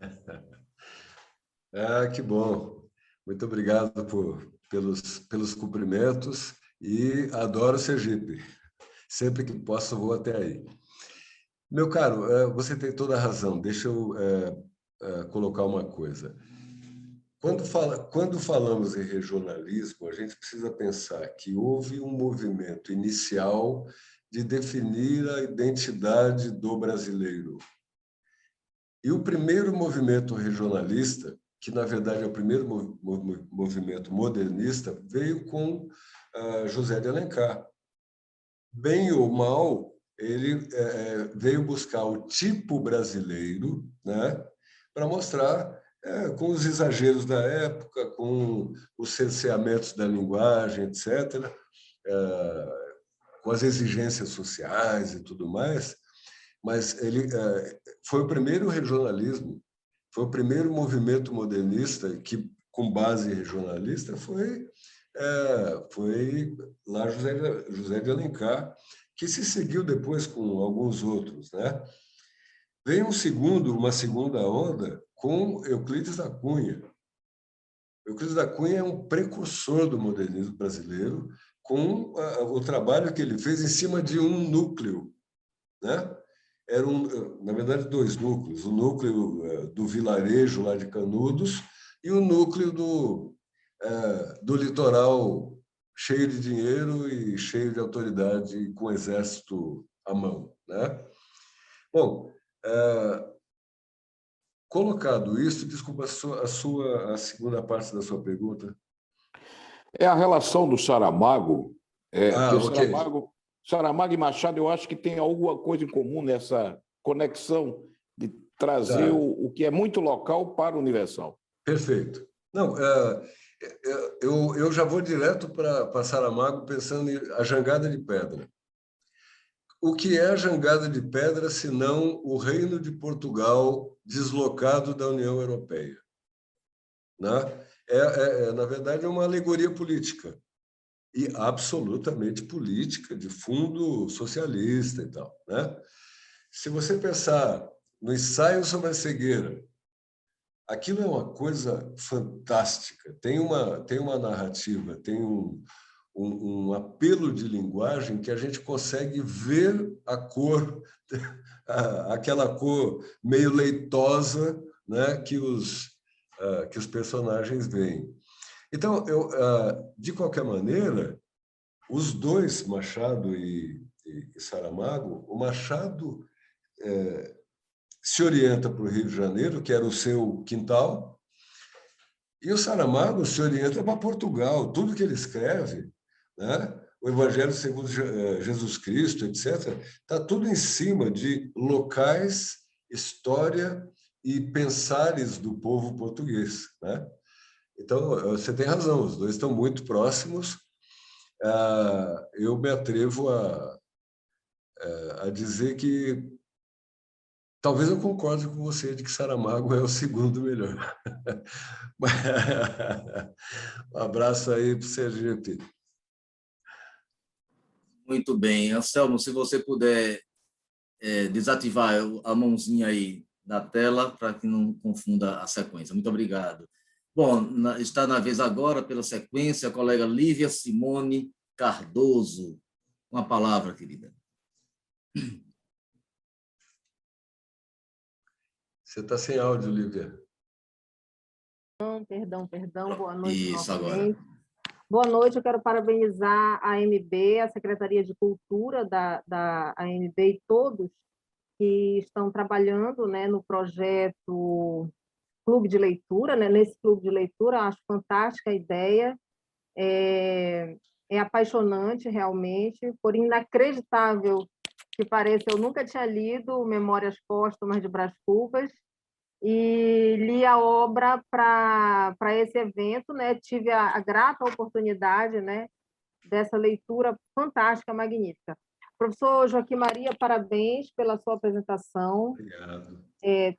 Que bom. Muito obrigado pelos cumprimentos e adoro Sergipe. Sempre que posso, vou até aí. Meu caro, você tem toda a razão. Deixa eu colocar uma coisa. Quando falamos em regionalismo, a gente precisa pensar que houve um movimento inicial de definir a identidade do brasileiro. E o primeiro movimento regionalista, que na verdade é o primeiro movimento modernista, veio com José de Alencar. Bem ou mal, ele veio buscar o tipo brasileiro, né, para mostrar, com os exageros da época, com os cerceamentos da linguagem, etc., com as exigências sociais e tudo mais, mas ele foi o primeiro regionalismo, foi o primeiro movimento modernista que, com base regionalista, foi lá José de Alencar, que se seguiu depois com alguns outros, né? Veio uma segunda onda com Euclides da Cunha. Euclides da Cunha é um precursor do modernismo brasileiro, com o trabalho que ele fez em cima de um núcleo, né? Na verdade, 2 núcleos, o núcleo do vilarejo lá de Canudos e o núcleo do litoral cheio de dinheiro e cheio de autoridade, com o exército à mão, né? Bom, colocado isso, desculpa a segunda parte da sua pergunta. É a relação do Saramago, ok. Saramago e Machado, eu acho que tem alguma coisa em comum nessa conexão de trazer o que é muito local para o universal. Perfeito. Não, eu já vou direto para Saramago, pensando em A Jangada de Pedra. O que é a Jangada de Pedra, senão o Reino de Portugal deslocado da União Europeia? Né? Na verdade, é uma alegoria política. e absolutamente política, de fundo socialista e tal, né? Se você pensar no ensaio sobre a cegueira, aquilo é uma coisa fantástica. Tem uma narrativa, tem um apelo de linguagem que a gente consegue ver a cor, aquela cor meio leitosa, né, que os personagens veem. Então, de qualquer maneira, os dois, Machado e Saramago, o Machado se orienta para o Rio de Janeiro, que era o seu quintal, e o Saramago se orienta para Portugal. Tudo que ele escreve, né? O Evangelho segundo Jesus Cristo, etc., está tudo em cima de locais, história e pensares do povo português, né? Então, você tem razão, os dois estão muito próximos. Eu me atrevo a dizer que talvez eu concorde com você de que Saramago é o segundo melhor. Um abraço aí para o Sergipe. Muito bem. Anselmo, se você puder desativar a mãozinha aí da tela para que não confunda a sequência. Muito obrigado. Bom, está na vez agora, pela sequência, a colega Lívia Simone Cardoso. Uma palavra, querida. Você está sem áudio, Lívia. Perdão. Boa noite Isso, novamente. agora. Boa noite, eu quero parabenizar a AMB, a Secretaria de Cultura da AMB e todos que estão trabalhando, né, no projeto Clube de Leitura, né, nesse Clube de Leitura. Acho fantástica a ideia, é apaixonante realmente, por inacreditável que pareça, eu nunca tinha lido Memórias Póstumas de Brás Cubas, e li a obra para esse evento, né? Tive a grata oportunidade, né, dessa leitura fantástica, magnífica. Professor Joaquim Maria, parabéns pela sua apresentação. Obrigado.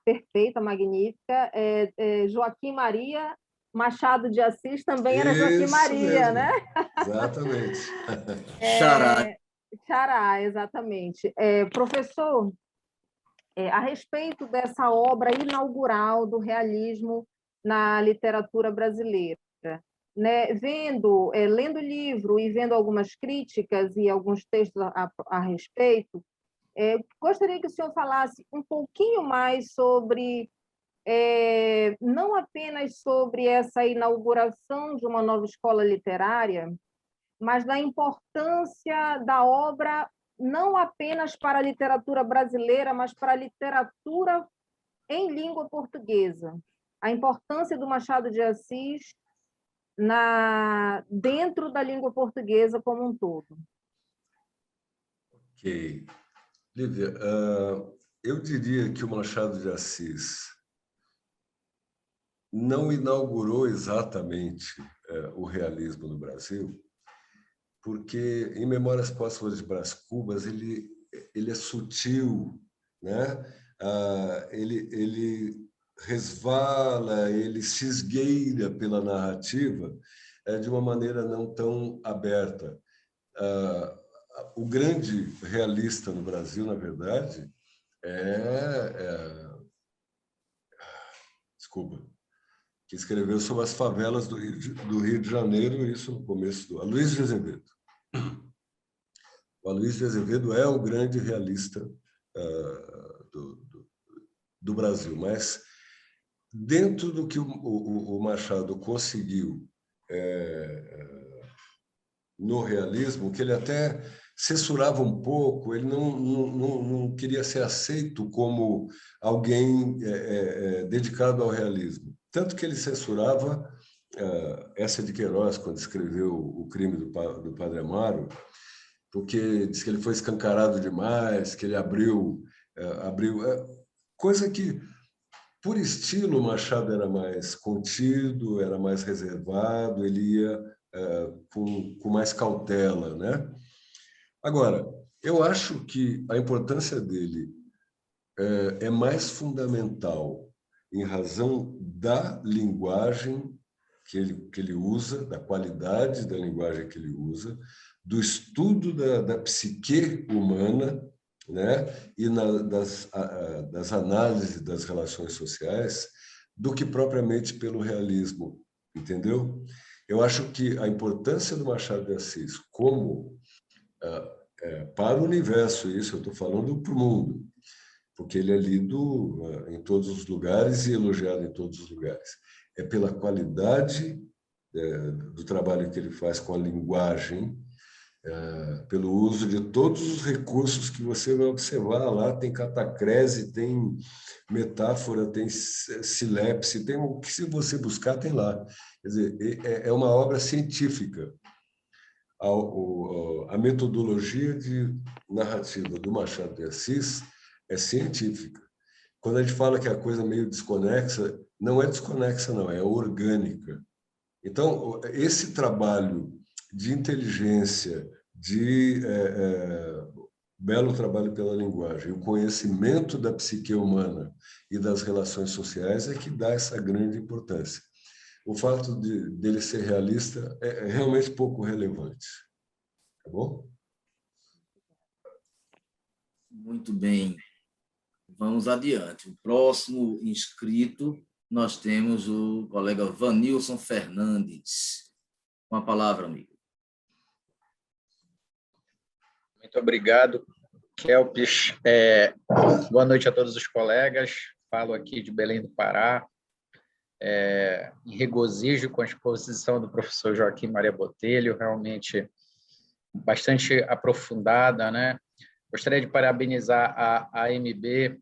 Perfeita, magnífica. Joaquim Maria Machado de Assis também era Joaquim Maria, mesmo. né? Exatamente. Xará. Xará, exatamente. Professor, a respeito dessa obra inaugural do realismo na literatura brasileira, né? Lendo o livro e vendo algumas críticas e alguns textos a respeito, gostaria que o senhor falasse um pouquinho mais sobre, não apenas sobre essa inauguração de uma nova escola literária, mas da importância da obra não apenas para a literatura brasileira, mas para a literatura em língua portuguesa. A importância do Machado de Assis dentro da língua portuguesa como um todo. Ok. Lívia, eu diria que o Machado de Assis não inaugurou exatamente o realismo no Brasil, porque em Memórias Póstumas de Brás Cubas ele é sutil, né? Ele resvala, ele se esgueira pela narrativa de uma maneira não tão aberta. O grande realista no Brasil, na verdade, desculpa, que escreveu sobre as favelas do Rio de Janeiro, isso no começo do Aloysio de Azevedo. O Aloysio de Azevedo é o grande realista do Brasil, mas dentro do que o Machado conseguiu no realismo, que ele até censurava um pouco, ele não queria ser aceito como alguém dedicado ao realismo. Tanto que ele censurava Eça de Queiroz, quando escreveu O Crime do Padre Amaro, porque diz que ele foi escancarado demais, que ele abriu coisa que, por estilo, Machado era mais contido, era mais reservado, ele ia com mais cautela, né? Agora, eu acho que a importância dele mais fundamental em razão da linguagem que ele usa, da qualidade da linguagem que ele usa, do estudo da psique humana, né? E das análises das relações sociais, do que propriamente pelo realismo, entendeu? Eu acho que a importância do Machado de Assis como para o universo, isso eu estou falando para o mundo, porque ele é lido em todos os lugares e elogiado em todos os lugares. É pela qualidade do trabalho que ele faz com a linguagem, pelo uso de todos os recursos que você vai observar lá. Tem catacrese, tem metáfora, tem silepse, tem o que se você buscar tem lá. Quer dizer, é uma obra científica. A metodologia de narrativa do Machado de Assis é científica. Quando a gente fala que a coisa é meio desconexa, não é desconexa, não, é orgânica. Então, esse trabalho de inteligência, de belo trabalho pela linguagem, o conhecimento da psique humana e das relações sociais é que dá essa grande importância. O fato dele ser realista é realmente pouco relevante. Tá bom? Muito bem. Vamos adiante. O próximo inscrito, nós temos o colega Vanilson Fernandes. Com a palavra, amigo. Muito obrigado, Kelps. Boa noite a todos os colegas. Falo aqui de Belém do Pará. Em regozijo com a exposição do professor Joaquim Maria Botelho, realmente bastante aprofundada, né? Gostaria de parabenizar a AMB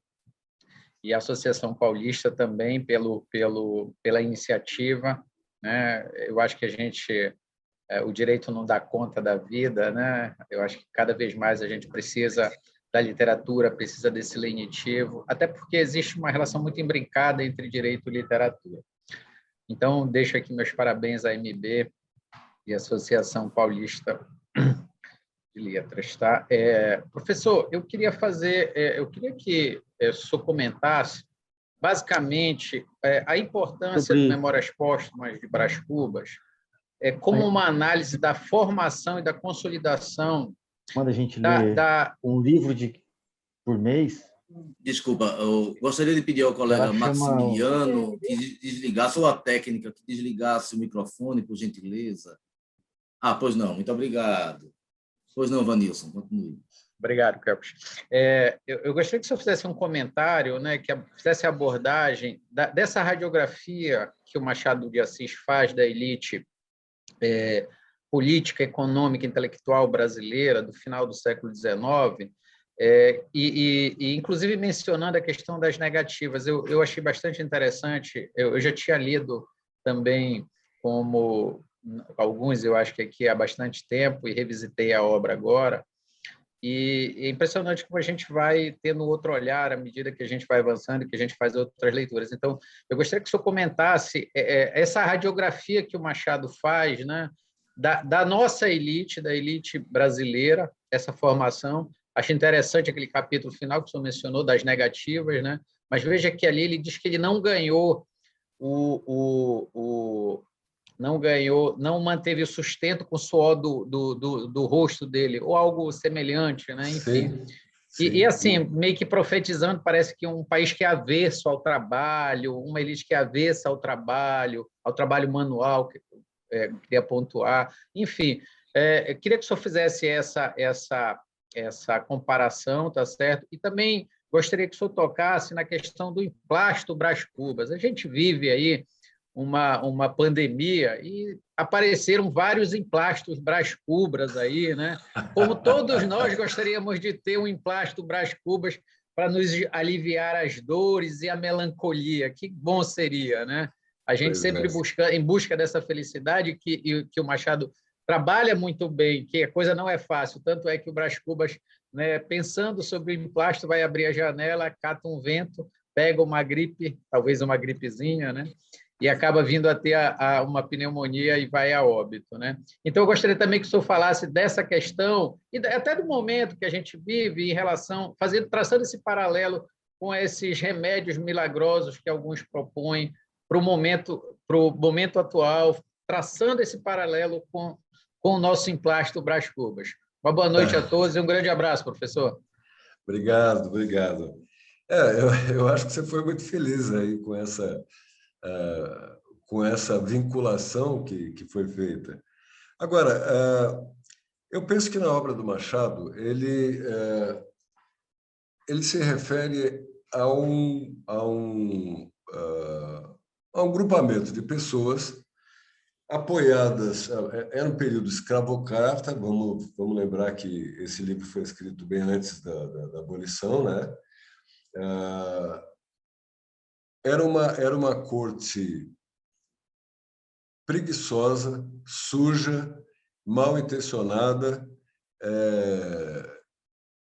e a Associação Paulista também pela iniciativa, né? Eu acho que o direito não dá conta da vida, né? Eu acho que cada vez mais a gente precisa da literatura, precisa desse lenitivo, até porque existe uma relação muito imbrincada entre direito e literatura. Então, deixo aqui meus parabéns à AMB e à Associação Paulista de Letras, tá? Professor, eu queria que o senhor comentasse, basicamente, a importância de Memórias Póstumas de Brás Cubas como uma análise da formação e da consolidação. Quando a gente lê um livro por mês... Desculpa, eu gostaria de pedir ao colega Maximiliano que desligasse, ou a técnica, que desligasse o microfone, por gentileza. Pois não, muito obrigado. Pois não, Vanilson, continue. Obrigado, Kelps. Eu gostaria que o senhor fizesse um comentário, né, que fizesse a abordagem dessa radiografia que o Machado de Assis faz da elite política, econômica, intelectual brasileira do final do século XIX, e inclusive mencionando a questão das negativas. Eu achei bastante interessante. Eu já tinha lido também, como alguns, eu acho que aqui há bastante tempo, e revisitei a obra agora, e é impressionante como a gente vai tendo outro olhar à medida que a gente vai avançando e que a gente faz outras leituras. Então, eu gostaria que o senhor comentasse essa radiografia que o Machado faz, né, da nossa elite, da elite brasileira, essa formação. Acho interessante aquele capítulo final que o senhor mencionou, das negativas, né? Mas veja que ali ele diz que ele não ganhou não manteve o sustento com o suor do rosto dele, ou algo semelhante, né? Enfim. Sim, assim, meio que profetizando, parece que um país que é avesso ao trabalho, uma elite que é avessa ao trabalho manual, que queria pontuar. Enfim, eu queria que o senhor fizesse essa comparação, tá certo? E também gostaria que o senhor tocasse na questão do emplasto Brás Cubas. A gente vive aí uma pandemia e apareceram vários emplastos Brás Cubas aí, né? Como todos nós gostaríamos de ter um emplasto Brás Cubas para nos aliviar as dores e a melancolia. Que bom seria, né? A gente sempre em busca dessa felicidade que o Machado trabalha muito bem, que a coisa não é fácil, tanto é que o Brás Cubas, né, pensando sobre o emplasto, vai abrir a janela, cata um vento, pega uma gripe, talvez uma gripezinha, né? E acaba vindo a ter uma pneumonia e vai a óbito, né? Então, eu gostaria também que o senhor falasse dessa questão e até do momento que a gente vive em relação, traçando esse paralelo com esses remédios milagrosos que alguns propõem para o momento o momento atual, traçando esse paralelo com o nosso emplasto Brás Cubas. Uma boa noite a todos e um grande abraço, professor. Obrigado, obrigado. Eu acho que você foi muito feliz aí com essa vinculação que foi feita. Agora, eu penso que na obra do Machado ele se refere a um grupamento de pessoas apoiadas. Era um período escravocrata, vamos lembrar que esse livro foi escrito bem antes da abolição, né? Era uma corte preguiçosa, suja, mal intencionada,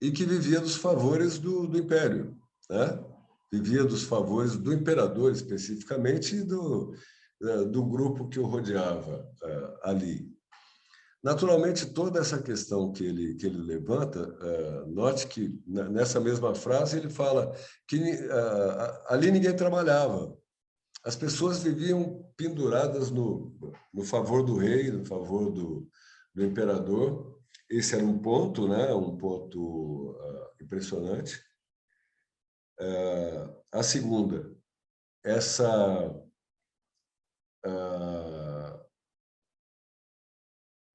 e que vivia dos favores do Império, né? Vivia dos favores do imperador, especificamente, e do grupo que o rodeava ali. Naturalmente, toda essa questão que ele levanta, note que nessa mesma frase ele fala que ali ninguém trabalhava. As pessoas viviam penduradas no favor do rei, no favor do imperador. Esse era um ponto, né? Um ponto impressionante. A segunda,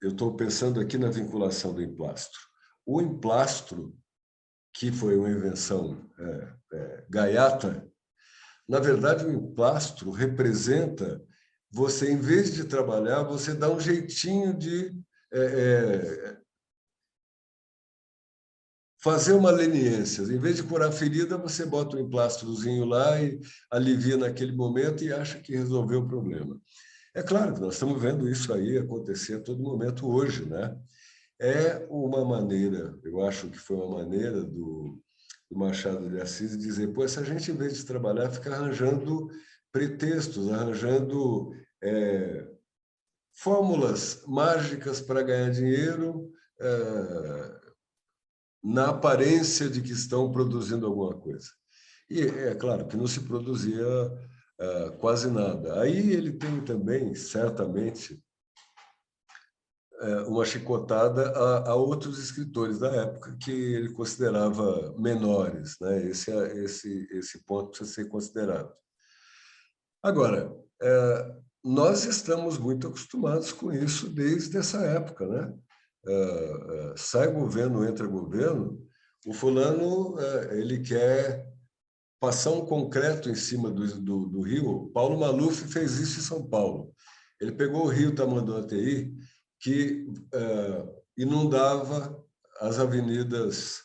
eu estou pensando aqui na vinculação do emplastro. O emplastro, que foi uma invenção gaiata, na verdade, o emplastro representa você, em vez de trabalhar, você dá um jeitinho de fazer uma leniência. Em vez de curar a ferida, você bota um emplastrozinho lá e alivia naquele momento e acha que resolveu o problema. É claro que nós estamos vendo isso aí acontecer a todo momento hoje, né? É uma maneira, eu acho que foi uma maneira do Machado de Assis dizer, pô, essa gente, em vez de trabalhar, fica arranjando pretextos, arranjando fórmulas mágicas para ganhar dinheiro, na aparência de que estão produzindo alguma coisa. E é claro que não se produzia quase nada. Aí ele tem também, certamente, uma chicotada a outros escritores da época que ele considerava menores, né? Esse ponto precisa ser considerado. Agora, nós estamos muito acostumados com isso desde essa época, né? Sai governo, entra governo, o fulano ele quer passar um concreto em cima do rio. Paulo Maluf fez isso em São Paulo. Ele pegou o rio Tamanduateí, que inundava as avenidas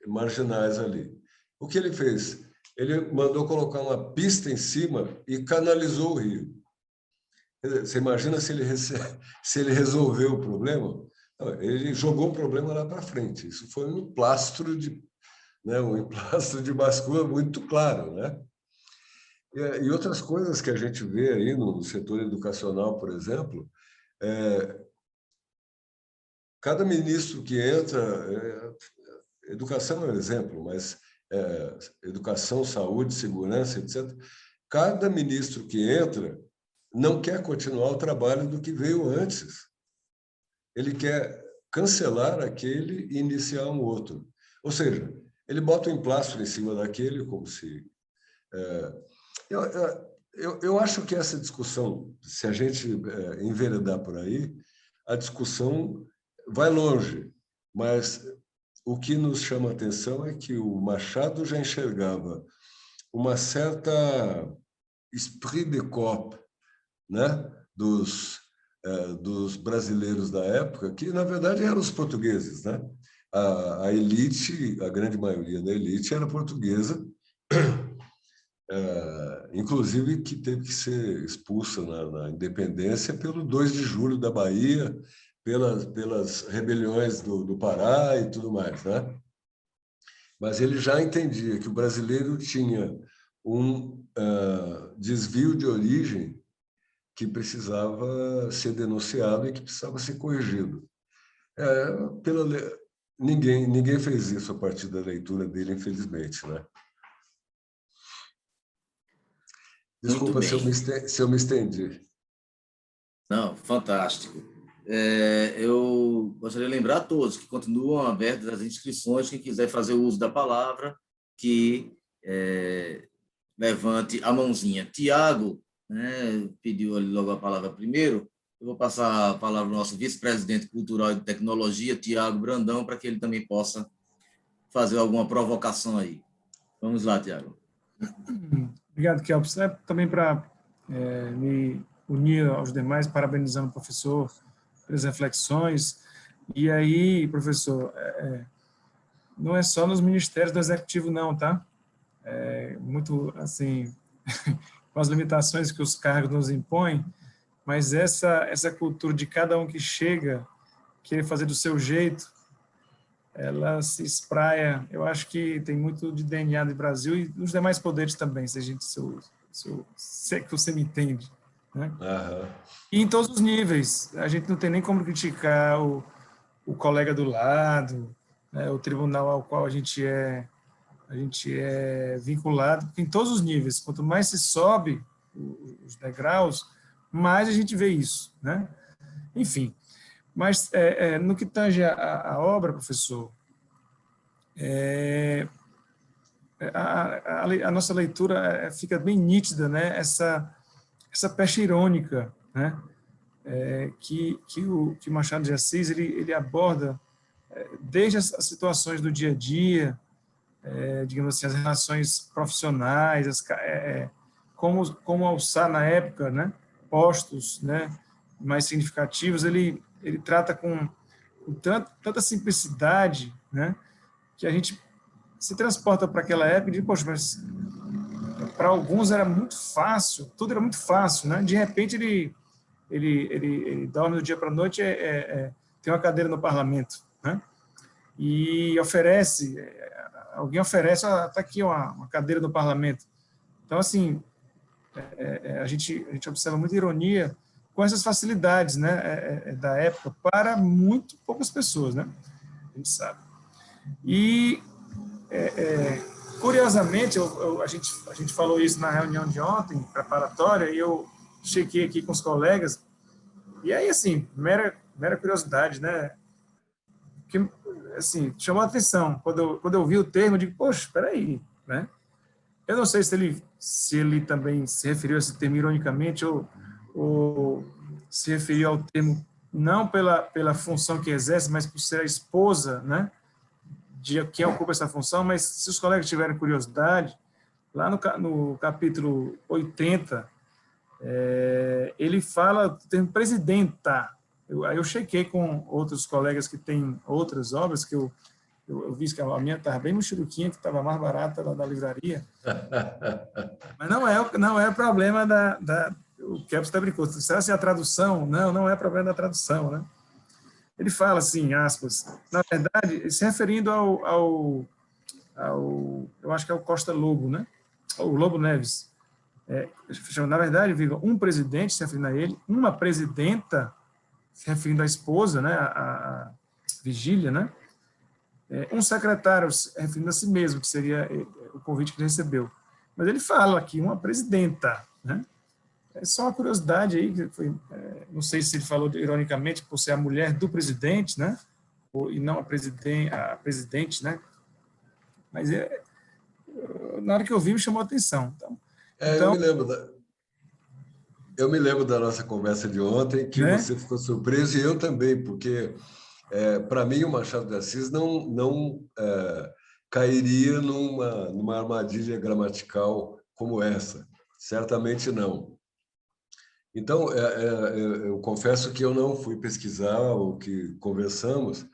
marginais ali. O que ele fez? Ele mandou colocar uma pista em cima e canalizou o rio. Você imagina se ele resolveu o problema? Ele jogou o problema lá para frente. Isso foi um emplastro de bascula muito claro, né? E outras coisas que a gente vê aí no setor educacional, por exemplo, cada ministro que entra, educação é um exemplo, mas educação, saúde, segurança, etc. Cada ministro que entra não quer continuar o trabalho do que veio antes. Ele quer cancelar aquele e iniciar um outro. Ou seja, ele bota um emplastro em cima daquele, como se... Eu acho que essa discussão, se a gente enveredar por aí, a discussão vai longe, mas o que nos chama a atenção é que o Machado já enxergava uma certa esprit de corps, né? dos brasileiros da época, que, na verdade, eram os portugueses, né? A elite, a grande maioria da elite era portuguesa, inclusive que teve que ser expulsa na independência pelo 2 de julho da Bahia, pelas rebeliões do Pará e tudo mais, né? Mas ele já entendia que o brasileiro tinha um desvio de origem que precisava ser denunciado e que precisava ser corrigido. Ninguém fez isso a partir da leitura dele, infelizmente, né? Desculpa se eu me estendi. Não, fantástico. Eu gostaria de lembrar a todos que continuam abertas as inscrições. Quem quiser fazer uso da palavra, que levante a mãozinha. Tiago, né, pediu ali logo a palavra primeiro. Eu vou passar a palavra ao nosso vice-presidente cultural e de tecnologia, Tiago Brandão, para que ele também possa fazer alguma provocação aí. Vamos lá, Tiago. Obrigado, Kelps. Também para me unir aos demais, parabenizando o professor pelas reflexões. E aí, professor, não é só nos ministérios do Executivo, não, tá? Muito, assim, com as limitações que os cargos nos impõem, mas essa cultura de cada um que chega, querer fazer do seu jeito, ela se espraia. Eu acho que tem muito de DNA do Brasil e dos demais poderes também, se que você me entende, né? Uhum. E em todos os níveis. A gente não tem nem como criticar o colega do lado, né, o tribunal ao qual a gente é vinculado, em todos os níveis. Quanto mais se sobe os degraus, mais a gente vê isso, né? Enfim, mas no que tange a obra, professor, a nossa leitura fica bem nítida, né? Essa peste irônica, né? Que Machado de Assis ele aborda desde as situações do dia a dia, digamos assim, as relações profissionais, como alçar na época, né? Postos, né? Mais significativos. Ele trata com tanta simplicidade, né? Que a gente se transporta para aquela época e diz, poxa, mas para alguns era muito fácil, tudo era muito fácil, né? De repente ele dorme do dia para a noite, tem uma cadeira no parlamento, né? E alguém oferece, está aqui uma cadeira no parlamento. Então, assim, a gente observa muita ironia com essas facilidades, né, da época para muito poucas pessoas, né? A gente sabe. E curiosamente, a gente falou isso na reunião de ontem, preparatória, e eu chequei aqui com os colegas, e aí, assim, mera curiosidade, né? Que, assim, chamou a atenção. Quando eu vi o termo, eu digo, poxa, espera aí, né? Eu não sei se ele também se referiu a esse termo ironicamente ou se referiu ao termo não pela função que exerce, mas por ser a esposa, né? De quem ocupa essa função, mas se os colegas tiverem curiosidade, lá no capítulo 80, ele fala do termo presidenta. Aí eu chequei com outros colegas que têm outras obras, que eu vi que a minha estava bem mochiluquinha, que estava mais barata lá da livraria. Mas não é problema o Kelps está brincando. Será se a tradução? Não é problema da tradução, né? Ele fala assim, aspas, na verdade, se referindo ao eu acho que é o Costa Lobo, né? O Lobo Neves. Na verdade, um presidente, se referindo a ele, uma presidenta, se referindo à esposa, né? A Vigília, né? Um secretário, se referindo a si mesmo, que seria o convite que ele recebeu. Mas ele fala aqui, uma presidenta, né? É só uma curiosidade aí, que foi, não sei se ele falou ironicamente por ser a mulher do presidente, né? E não a presidente, né? Mas na hora que eu vi, me chamou a atenção. Então, eu me lembro da nossa conversa de ontem, que né? Você ficou surpreso e eu também, porque, para mim, o Machado de Assis não cairia numa armadilha gramatical como essa. Certamente não. Então, eu confesso que eu não fui pesquisar o que conversamos,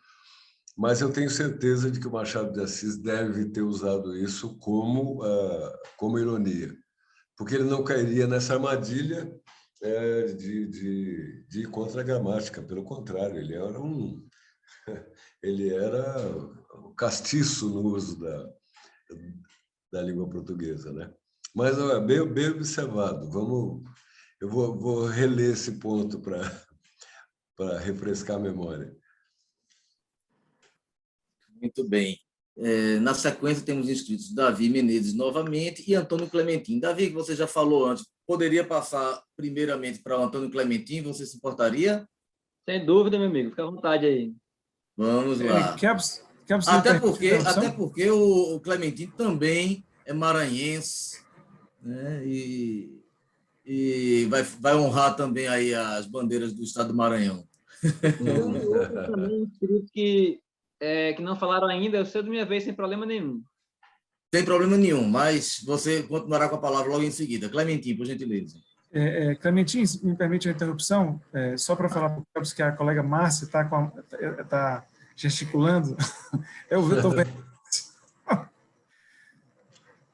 mas eu tenho certeza de que o Machado de Assis deve ter usado isso como ironia, porque ele não cairia nessa armadilha de ir contra a gramática. Pelo contrário, ele era castiço no uso da língua portuguesa, né? Mas bem observado. Eu vou reler esse ponto para refrescar a memória. Muito bem. Na sequência, temos inscritos Davi Menezes novamente e Antônio Clementino. Davi, que você já falou antes, poderia passar primeiramente para o Antônio Clementim, você se importaria? Sem dúvida, meu amigo, fica à vontade aí. Vamos lá. Até porque o Clementim também é maranhense, né? E vai honrar também aí as bandeiras do estado do Maranhão. Eu também inscritos que não falaram ainda, eu cedo minha vez sem problema nenhum. Sem problema nenhum, mas você continuará com a palavra logo em seguida. Clementim, por gentileza. Clementim, me permite a interrupção, só para falar para o Campos que a colega Márcia está gesticulando. Eu estou vendo.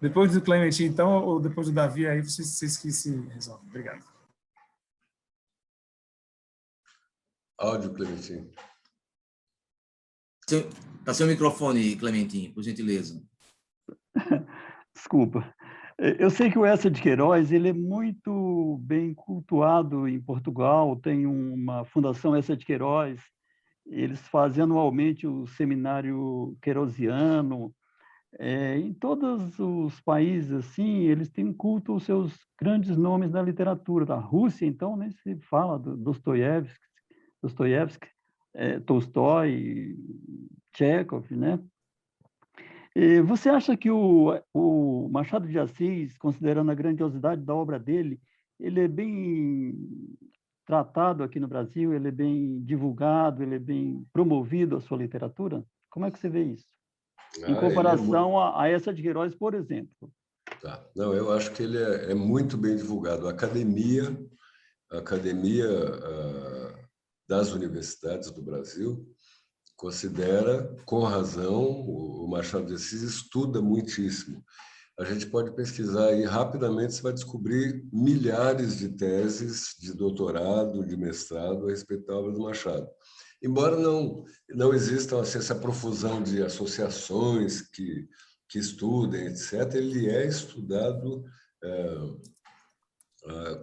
Depois do Clementim, então, ou depois do Davi, aí vocês que se resolvem. Obrigado. Áudio, Clementim. Está seu microfone, Clementim, por gentileza. Desculpa. Eu sei que o Eça de Queiroz ele é muito bem cultuado em Portugal, tem uma fundação Eça de Queiroz, eles fazem anualmente o seminário queirosiano. Em todos os países, assim, eles têm culto aos seus grandes nomes da literatura. Da Rússia, então, né, se fala do Dostoiévski, Tolstói, Tchekhov, né? Você acha que o Machado de Assis, considerando a grandiosidade da obra dele, ele é bem tratado aqui no Brasil, ele é bem divulgado, ele é bem promovido a sua literatura? Como é que você vê isso? Em comparação a Eça de Queiroz, por exemplo. Tá. Não, eu acho que ele é muito bem divulgado. A academia das universidades do Brasil considera, com razão, o Machado de Assis estuda muitíssimo. A gente pode pesquisar aí rapidamente, você vai descobrir milhares de teses de doutorado, de mestrado a respeito da obra do Machado. Embora não exista essa profusão de associações que estudem, etc., ele é estudado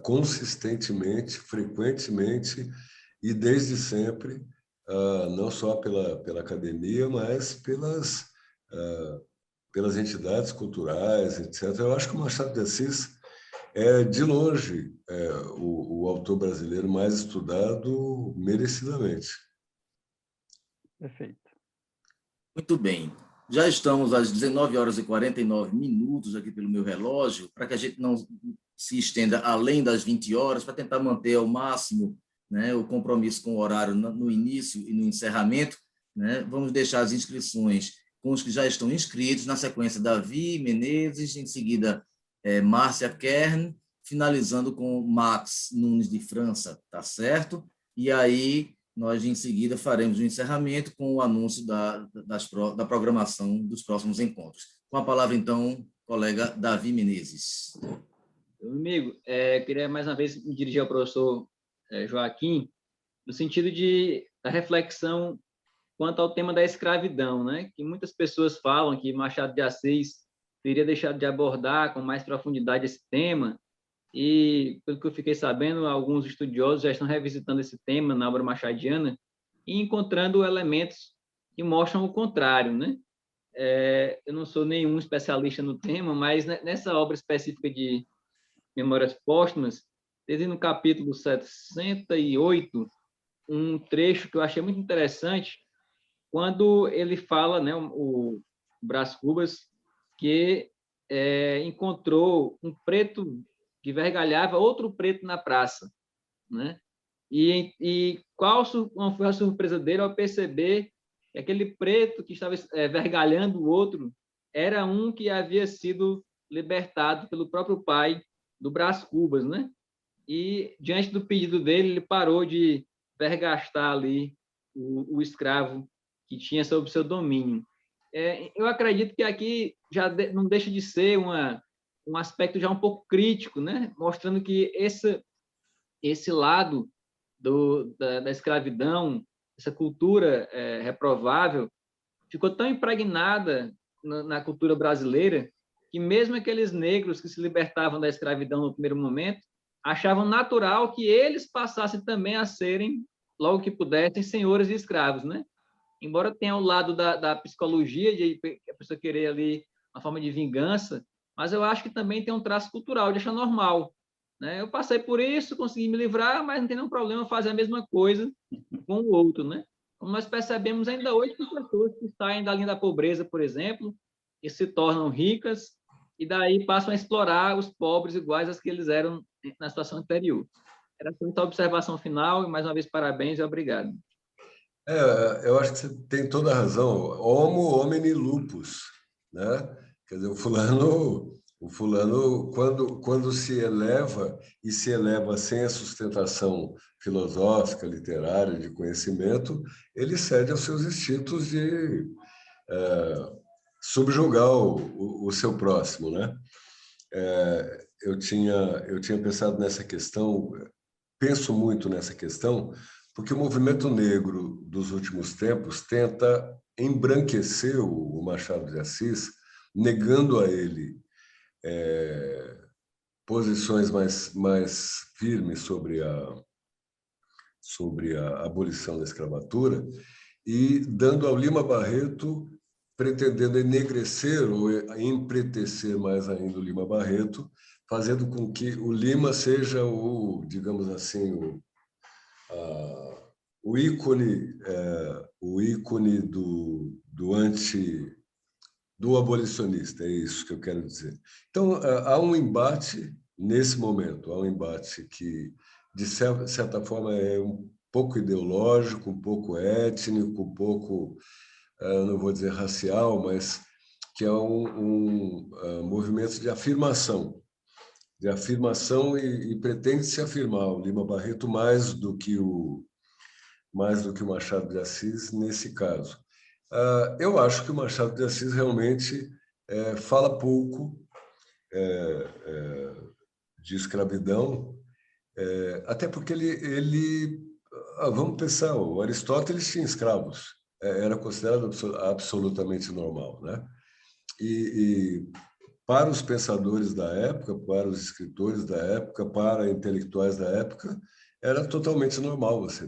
consistentemente, frequentemente e desde sempre, não só pela academia, mas pelas entidades culturais, etc. Eu acho que o Machado de Assis é, de longe, o autor brasileiro mais estudado merecidamente. Perfeito. Muito bem. Já estamos às 19h49 aqui pelo meu relógio, para que a gente não se estenda além das 20 horas, para tentar manter ao máximo, né, o compromisso com o horário no início e no encerramento, né? Vamos deixar as inscrições com os que já estão inscritos, na sequência Davi Menezes, em seguida Márcia Kern, finalizando com Max Nunes de França, tá certo? E aí nós em seguida faremos o encerramento com o anúncio da programação dos próximos encontros. Com a palavra, então, colega Davi Menezes. Meu amigo, queria mais uma vez me dirigir ao professor Joaquim, no sentido da reflexão quanto ao tema da escravidão, né? Que muitas pessoas falam que Machado de Assis teria deixado de abordar com mais profundidade esse tema, e, pelo que eu fiquei sabendo, alguns estudiosos já estão revisitando esse tema na obra machadiana e encontrando elementos que mostram o contrário, né? Eu não sou nenhum especialista no tema, mas nessa obra específica de Memórias Póstumas, desde no capítulo 68, um trecho que eu achei muito interessante, quando ele fala, né, o Brás Cubas, que encontrou um preto que vergalhava outro preto na praça, né? E qual foi a surpresa dele ao perceber que aquele preto que estava vergalhando o outro era um que havia sido libertado pelo próprio pai do Brás Cubas, né? E, diante do pedido dele, ele parou de vergastar ali o escravo que tinha sob seu domínio. Eu acredito que aqui já não deixa de ser um aspecto já um pouco crítico, né? Mostrando que esse lado da escravidão, essa cultura reprovável, ficou tão impregnada na cultura brasileira que mesmo aqueles negros que se libertavam da escravidão no primeiro momento achavam natural que eles passassem também a serem, logo que pudessem, senhores e escravos, né? Embora tenha o lado da psicologia, de a pessoa querer ali uma forma de vingança, mas eu acho que também tem um traço cultural de achar normal né? Eu passei por isso, consegui me livrar, mas não tem nenhum problema fazer a mesma coisa com o outro, né? Como nós percebemos ainda hoje que pessoas que saem da linha da pobreza, por exemplo, e se tornam ricas, e daí passam a explorar os pobres iguais às que eles eram na situação anterior. Era só a observação final, e mais uma vez parabéns e obrigado. Eu acho que você tem toda a razão. Homo homini lupus, né? Quer dizer, o fulano quando se eleva e se eleva sem a sustentação filosófica, literária, de conhecimento, ele cede aos seus instintos de subjugar o seu próximo, né? Eu tinha pensado nessa questão, penso muito nessa questão, porque o movimento negro dos últimos tempos tenta embranquecer o Machado de Assis, negando a ele posições mais firmes sobre a abolição da escravatura e dando ao Lima Barreto, pretendendo enegrecer ou empretecer mais ainda o Lima Barreto, fazendo com que o Lima seja digamos assim, o ícone do abolicionista, é isso que eu quero dizer. Então, há um embate nesse momento, há um embate que, de certa forma, é um pouco ideológico, um pouco étnico, um pouco, não vou dizer racial, mas que é um movimento de afirmação e pretende se afirmar o Lima Barreto mais do que o Machado de Assis nesse caso. Eu acho que o Machado de Assis realmente fala pouco de escravidão, até porque vamos pensar, o Aristóteles tinha escravos, era considerado absolutamente normal, né? E para os pensadores da época, para os escritores da época, para intelectuais da época, era totalmente normal você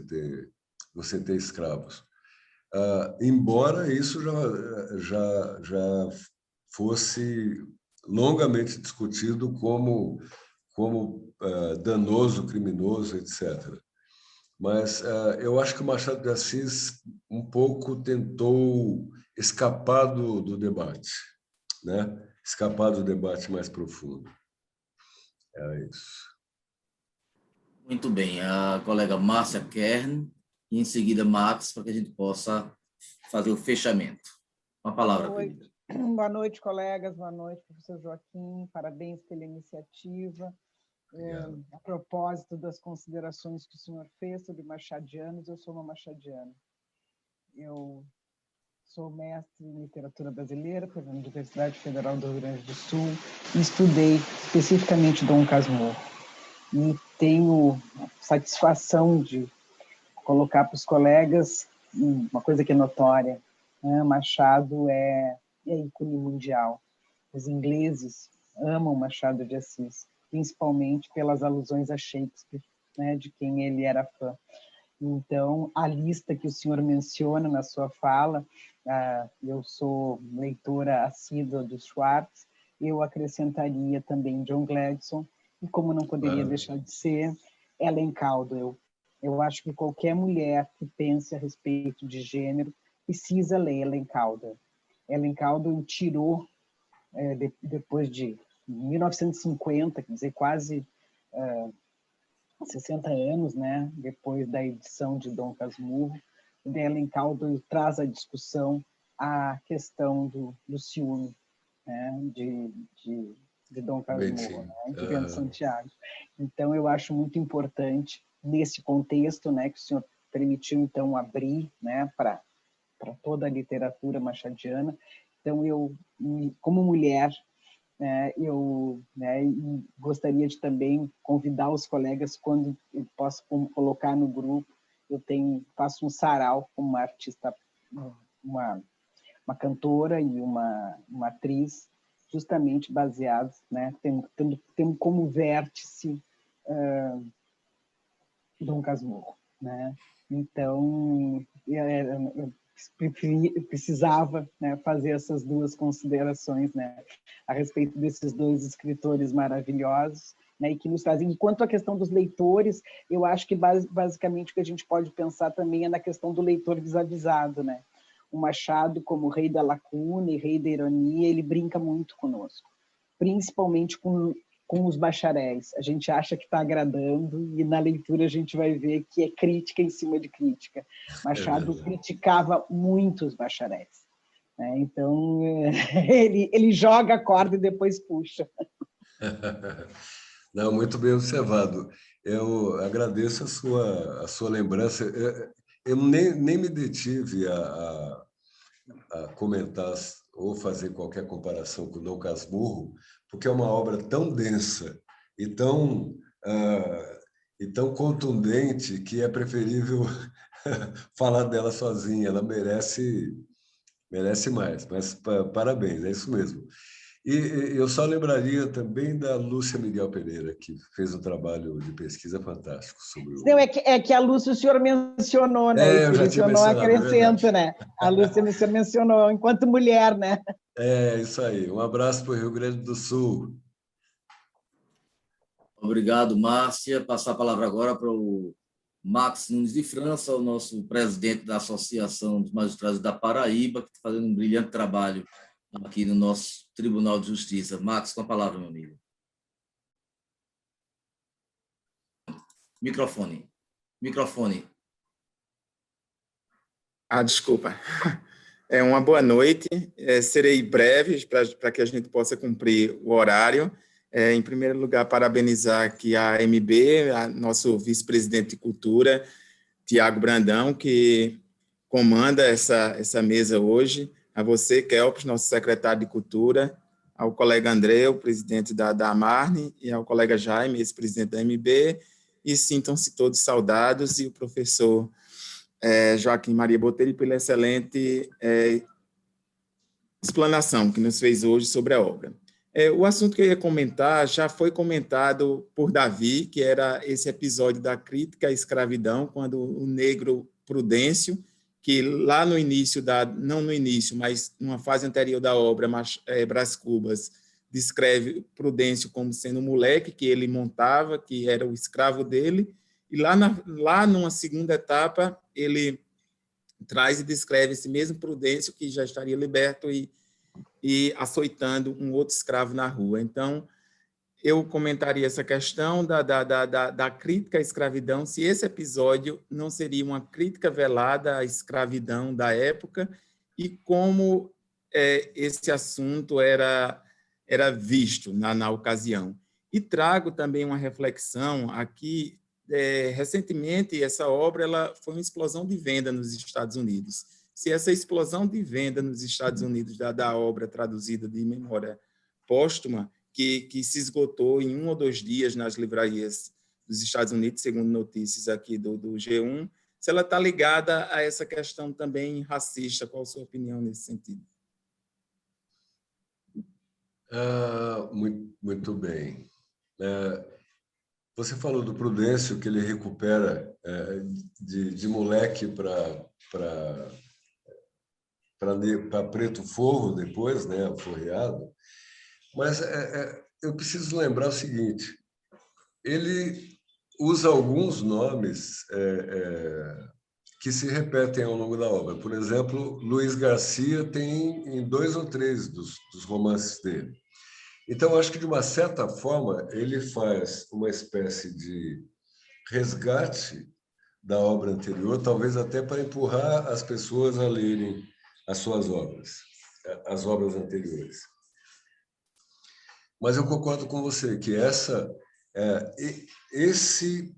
ter escravos. Embora isso já fosse longamente discutido como danoso, criminoso, etc. Mas eu acho que o Machado de Assis um pouco tentou escapar do debate, né? Escapar do debate mais profundo. É isso. Muito bem. A colega Márcia Kern, e em seguida Max, para que a gente possa fazer o fechamento. Uma palavra. Boa noite, colegas. Boa noite, professor Joaquim. Parabéns pela iniciativa. A propósito das considerações que o senhor fez sobre machadianos, eu sou uma machadiana. Eu sou mestre em literatura brasileira pela Universidade Federal do Rio Grande do Sul e estudei especificamente Dom Casmurro. E tenho satisfação de colocar para os colegas uma coisa que é notória, né? Machado é ícone mundial. Os ingleses amam Machado de Assis, principalmente pelas alusões a Shakespeare, né, de quem ele era fã. Então, a lista que o senhor menciona na sua fala, eu sou leitora assídua do Schwartz, eu acrescentaria também John Gladstone, e como não poderia deixar de ser, Ellen Caldwell. Eu acho que qualquer mulher que pense a respeito de gênero precisa ler Ellen Caldwell. Ellen Caldwell tirou, depois de 1950, quer dizer, quase 60 anos, né, depois da edição de Dom Casmurro, Ellen Caldwell traz à discussão a questão do ciúme, né, de Dom Casmurro, né, de Bento Santiago. Então, eu acho muito importante, nesse contexto, né, que o senhor permitiu, então, abrir, né, para toda a literatura machadiana. Então, eu, como mulher, eu gostaria de também convidar os colegas, quando eu posso colocar no grupo, faço um sarau com uma artista, uma cantora e uma atriz, justamente baseados, né, tendo como vértice Dom Casmurro, né? Então, eu precisava, né, fazer essas duas considerações, né, a respeito desses dois escritores maravilhosos né, e que nos trazem. Enquanto a questão dos leitores, eu acho que basicamente o que a gente pode pensar também é na questão do leitor desavisado, né? O Machado, como rei da lacuna e rei da ironia, ele brinca muito conosco, principalmente com os bacharéis. A gente acha que está agradando e na leitura a gente vai ver que é crítica em cima de crítica. Machado criticava muito os bacharéis, né? Então, ele joga a corda e depois puxa. Não, muito bem observado. Eu agradeço a sua lembrança. Eu nem me detive a comentar ou fazer qualquer comparação com Dom Casmurro, porque é uma obra tão densa e tão contundente que é preferível falar dela sozinha. Ela merece mais, mas parabéns, é isso mesmo. E eu só lembraria também da Lúcia Miguel Pereira, que fez um trabalho de pesquisa fantástico sobre o... Não, é que a Lúcia o senhor mencionou, né? Eu já tinha mencionado, acrescento, né? A Lúcia o senhor mencionou, enquanto mulher, né? Isso aí. Um abraço para o Rio Grande do Sul. Obrigado, Márcia. Passar a palavra agora para o Max Nunes de França, o nosso presidente da Associação dos Magistrados da Paraíba, que está fazendo um brilhante trabalho aqui no nosso Tribunal de Justiça. Max, com a palavra, meu amigo. Microfone. Desculpa. Uma boa noite. Serei breve para que a gente possa cumprir o horário. Em primeiro lugar, parabenizar aqui a MB, nosso vice-presidente de Cultura, Tiago Brandão, que comanda essa mesa hoje. A você, Kelps, nosso secretário de Cultura, ao colega André, o presidente da Amarne, e ao colega Jaime, ex-presidente da MB, e sintam-se todos saudados, e o professor Joaquim Maria Botelho pela excelente explanação que nos fez hoje sobre a obra. O assunto que eu ia comentar já foi comentado por Davi, que era esse episódio da crítica à escravidão, quando o negro Prudêncio, que lá no início, não no início, mas numa fase anterior da obra, Brás Cubas, descreve Prudêncio como sendo um moleque que ele montava, que era o escravo dele, e lá numa segunda etapa, ele traz e descreve esse mesmo Prudêncio que já estaria liberto e açoitando um outro escravo na rua. Então, eu comentaria essa questão da crítica à escravidão, se esse episódio não seria uma crítica velada à escravidão da época e como esse assunto era visto na ocasião. E trago também uma reflexão aqui. Recentemente, essa obra ela foi uma explosão de venda nos Estados Unidos. Se essa explosão de venda nos Estados Unidos da obra traduzida de Memória Póstuma, que se esgotou em 1 ou 2 dias nas livrarias dos Estados Unidos, segundo notícias aqui do G1, se ela está ligada a essa questão também racista. Qual a sua opinião nesse sentido? Muito bem. Você falou do Prudêncio, que ele recupera de moleque para preto forro depois, né, alforreado. Mas eu preciso lembrar o seguinte, ele usa alguns nomes que se repetem ao longo da obra. Por exemplo, Luiz Garcia tem em 2 ou 3 dos romances dele. Então, acho que, de uma certa forma, ele faz uma espécie de resgate da obra anterior, talvez até para empurrar as pessoas a lerem as suas obras, as obras anteriores. Mas eu concordo com você que esse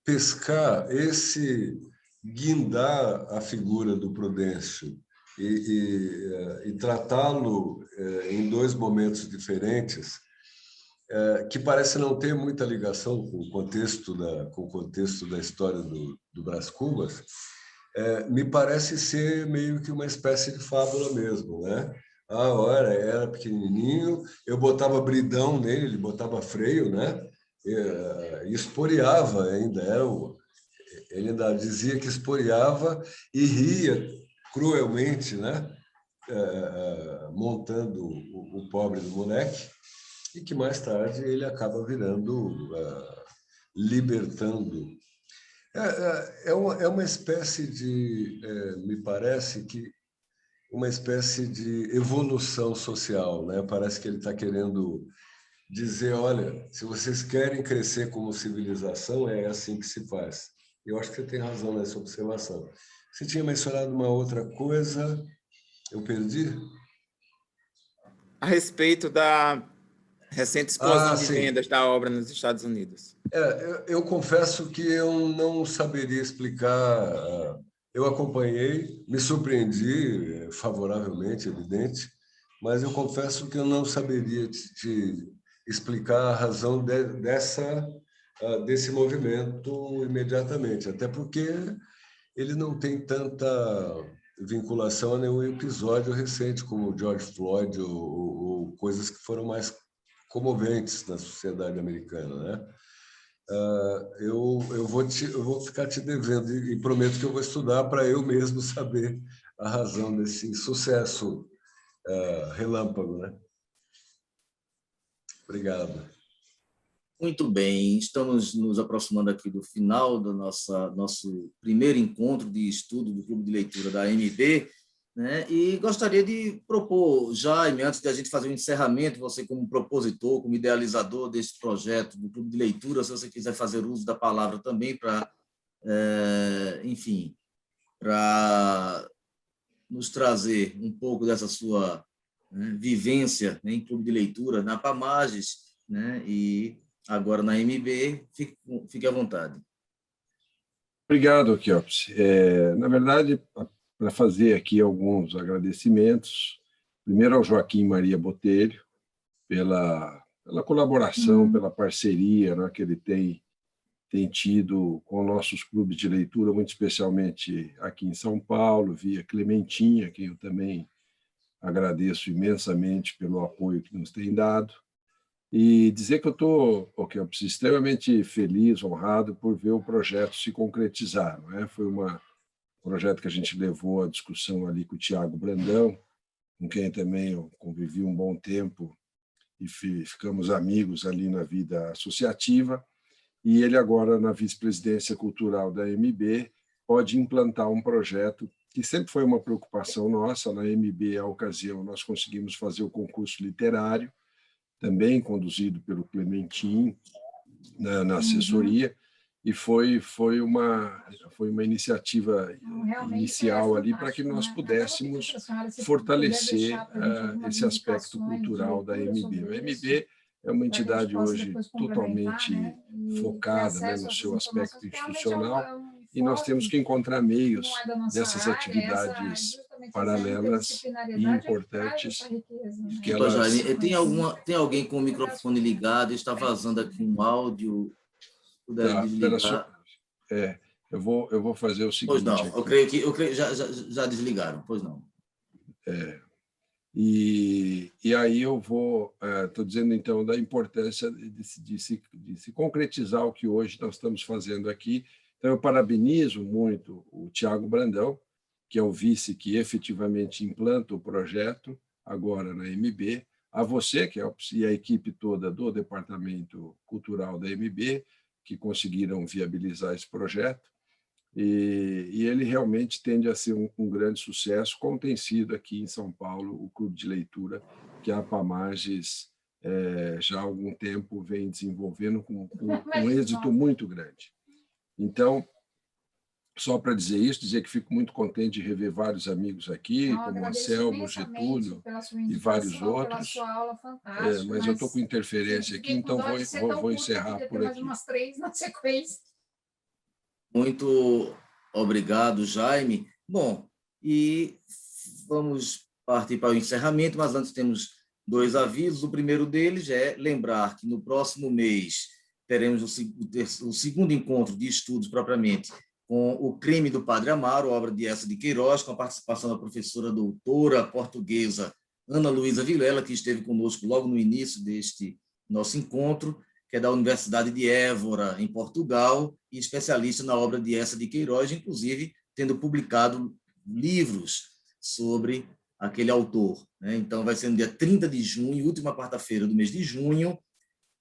pescar, esse guindar a figura do Prudêncio e tratá-lo em 2 momentos diferentes, que parece não ter muita ligação com o contexto da história do Brás Cubas, me parece ser meio que uma espécie de fábula mesmo, né? Olha, era pequenininho, eu botava bridão nele, ele botava freio, né? E esporeava ainda, ele ainda dizia que esporeava e ria cruelmente, né? Montando o pobre do moleque. e que mais tarde ele acaba virando, libertando. É uma espécie de, me parece que, uma espécie de evolução social, né? Parece que ele está querendo dizer, olha, se vocês querem crescer como civilização, é assim que se faz. Eu acho que você tem razão nessa observação. Você tinha mencionado uma outra coisa, eu perdi? A respeito da recente explosão de sim. vendas da obra nos Estados Unidos. Eu confesso que eu não saberia explicar. Eu acompanhei, me surpreendi favoravelmente, evidente, mas eu confesso que eu não saberia te explicar a razão desse movimento imediatamente, até porque ele não tem tanta vinculação a nenhum episódio recente, como o George Floyd ou coisas que foram mais comoventes na sociedade americana, né? Eu vou ficar te devendo e prometo que eu vou estudar para eu mesmo saber a razão desse sucesso relâmpago, né? Obrigado. Muito bem, estamos nos aproximando aqui do final do nosso primeiro encontro de estudo do Clube de Leitura da AMB, né? E gostaria de propor, Jaime, antes de a gente fazer o encerramento, você como propositor, como idealizador desse projeto do Clube de Leitura, se você quiser fazer uso da palavra também para, enfim, para nos trazer um pouco dessa sua vivência, né, em Clube de Leitura, na Pamages, né, e agora na AMB, fique à vontade. Obrigado, Kelps. Na verdade, para fazer aqui alguns agradecimentos, primeiro ao Joaquim Maria Botelho, pela colaboração, pela parceria, né, que ele tem tido com nossos clubes de leitura, muito especialmente aqui em São Paulo, via Clementinha, que eu também agradeço imensamente pelo apoio que nos tem dado. E dizer que eu estou extremamente feliz, honrado por ver o projeto se concretizar. Não é? Foi um projeto que a gente levou à discussão ali com o Tiago Brandão, com quem também eu convivi um bom tempo e ficamos amigos ali na vida associativa. E ele agora, na vice-presidência cultural da AMB, pode implantar um projeto que sempre foi uma preocupação nossa. Na AMB, à ocasião, nós conseguimos fazer o concurso literário, também conduzido pelo Clementin na assessoria, e foi uma iniciativa inicial ali para que nós pudéssemos fortalecer esse aspecto cultural da AMB. A AMB é uma entidade hoje totalmente focada, né, no seu aspecto institucional, e nós temos que encontrar meios dessas atividades paralelas e importantes. Que elas... Tem alguém com o microfone ligado, está vazando aqui um áudio. Eu vou fazer o seguinte. Pois não, eu creio que já desligaram, pois não. E aí eu estou dizendo, então, da importância de se concretizar o que hoje nós estamos fazendo aqui. Então, eu parabenizo muito o Tiago Brandão, que é o vice que efetivamente implanta o projeto, agora na AMB, a você, e a equipe toda do Departamento Cultural da AMB, que conseguiram viabilizar esse projeto. E ele realmente tende a ser um grande sucesso, como tem sido aqui em São Paulo o Clube de Leitura, que a Pamages já há algum tempo vem desenvolvendo com um êxito muito grande. Então, só para dizer que fico muito contente de rever vários amigos aqui, como Anselmo, Getúlio e vários outros. Mas eu estou com interferência aqui, então vou encerrar por aqui. Muito obrigado, Jaime. Bom, e vamos partir para o encerramento, mas antes temos 2 avisos. O primeiro deles é lembrar que no próximo mês teremos o segundo encontro de estudos propriamente com O Crime do Padre Amaro, obra de Eça de Queiroz, com a participação da professora doutora portuguesa Ana Luísa Vilela, que esteve conosco logo no início deste nosso encontro, que é da Universidade de Évora, em Portugal, e especialista na obra de Eça de Queiroz, inclusive tendo publicado livros sobre aquele autor, né? Então, vai ser no dia 30 de junho, última quarta-feira do mês de junho,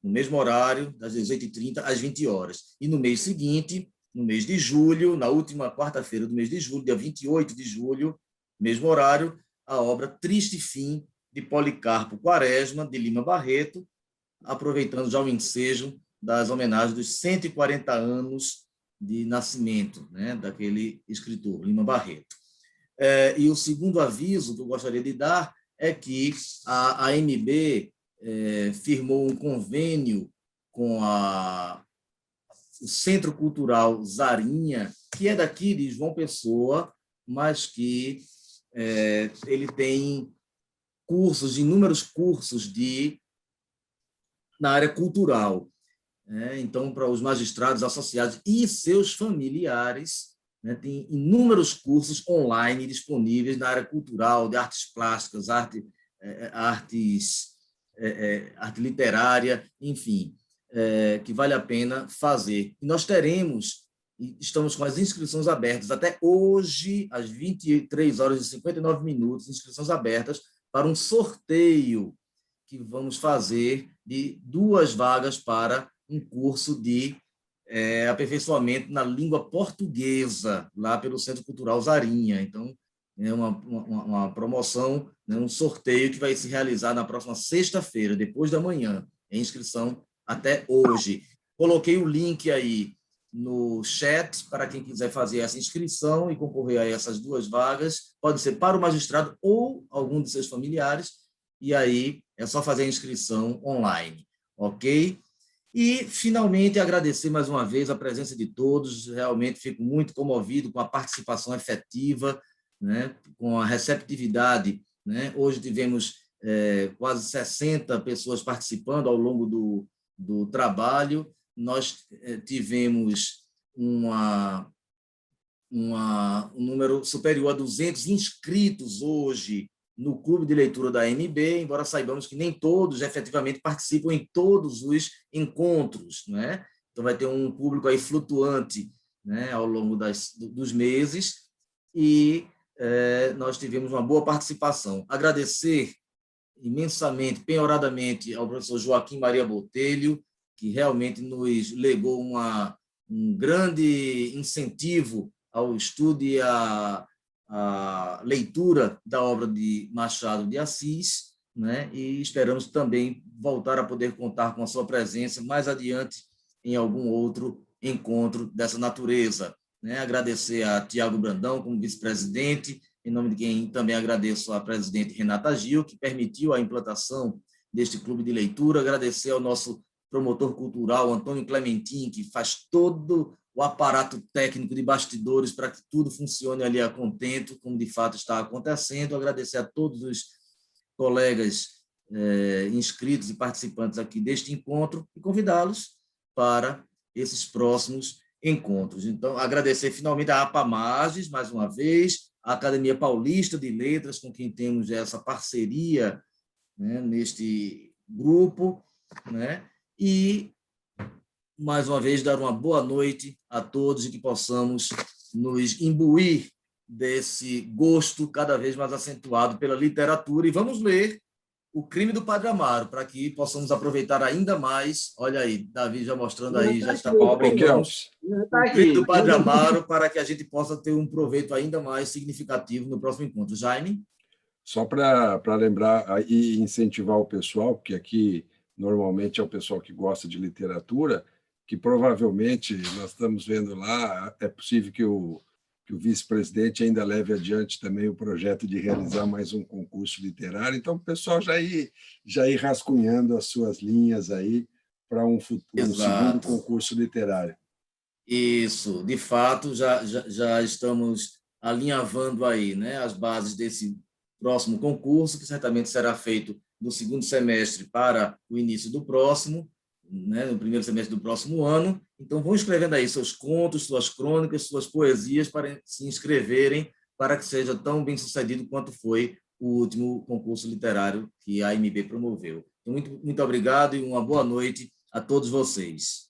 no mesmo horário, das 18h30 às 20 horas. E no mês seguinte, no mês de julho, na última quarta-feira do mês de julho, dia 28 de julho, mesmo horário, a obra Triste Fim, de Policarpo Quaresma, de Lima Barreto, aproveitando já o ensejo das homenagens dos 140 anos de nascimento, né, daquele escritor, Lima Barreto. E o segundo aviso que eu gostaria de dar é que a AMB firmou um convênio com o Centro Cultural Zarinha, que é daqui de João Pessoa, mas que ele tem cursos, inúmeros cursos na área cultural. Então, para os magistrados associados e seus familiares, né, tem inúmeros cursos online disponíveis na área cultural, de artes plásticas, arte literária, enfim, que vale a pena fazer. E nós estamos com as inscrições abertas até hoje, às 23h59, inscrições abertas para um sorteio que vamos fazer de 2 vagas para um curso de aperfeiçoamento na língua portuguesa, lá pelo Centro Cultural Zarinha. Então, é uma promoção, né, um sorteio que vai se realizar na próxima sexta-feira, depois da manhã. É inscrição até hoje. Coloquei o link aí no chat para quem quiser fazer essa inscrição e concorrer a essas 2 vagas. Pode ser para o magistrado ou algum de seus familiares, e aí é só fazer a inscrição online, ok? E, finalmente, agradecer mais uma vez a presença de todos. Realmente fico muito comovido com a participação efetiva, né, com a receptividade, né? Hoje tivemos quase 60 pessoas participando ao longo do trabalho. Nós tivemos um número superior a 200 inscritos hoje no Clube de Leitura da AMB, embora saibamos que nem todos efetivamente participam em todos os encontros, né? Então, vai ter um público aí flutuante, né, ao longo dos meses, e nós tivemos uma boa participação. Agradecer imensamente, penhoradamente, ao professor Joaquim Maria Botelho, que realmente nos legou um grande incentivo ao estudo e à leitura da obra de Machado de Assis, né? E esperamos também voltar a poder contar com a sua presença mais adiante em algum outro encontro dessa natureza, né? Agradecer a Tiago Brandão como vice-presidente, em nome de quem também agradeço à presidente Renata Gil, que permitiu a implantação deste clube de leitura. Agradecer ao nosso promotor cultural, Antônio Clementin, que faz todo o aparato técnico de bastidores para que tudo funcione ali a contento, como de fato está acontecendo. Agradecer a todos os colegas inscritos e participantes aqui deste encontro e convidá-los para esses próximos encontros. Então, agradecer finalmente a APAMAGES, mais uma vez, a Academia Paulista de Letras, com quem temos essa parceria, né, neste grupo, né? E, mais uma vez, dar uma boa noite a todos e que possamos nos imbuir desse gosto cada vez mais acentuado pela literatura. E vamos ler O Crime do Padre Amaro, para que possamos aproveitar ainda mais. Olha aí, Davi já mostrando aí, já está com a obra em mãos. O Crime do Padre Amaro, para que a gente possa ter um proveito ainda mais significativo no próximo encontro. Jaime? Só para lembrar e incentivar o pessoal, porque aqui normalmente é o pessoal que gosta de literatura, que provavelmente nós estamos vendo lá, é possível que o vice-presidente ainda leve adiante também o projeto de realizar mais um concurso literário. Então, o pessoal já ir rascunhando as suas linhas aí para um segundo concurso literário. Isso, de fato, já estamos alinhavando aí, né, as bases desse próximo concurso, que certamente será feito no segundo semestre para o início do próximo, né, no primeiro semestre do próximo ano. Então, vão escrevendo aí seus contos, suas crônicas, suas poesias para se inscreverem, para que seja tão bem sucedido quanto foi o último concurso literário que a AMB promoveu. Então, muito obrigado e uma boa noite a todos vocês.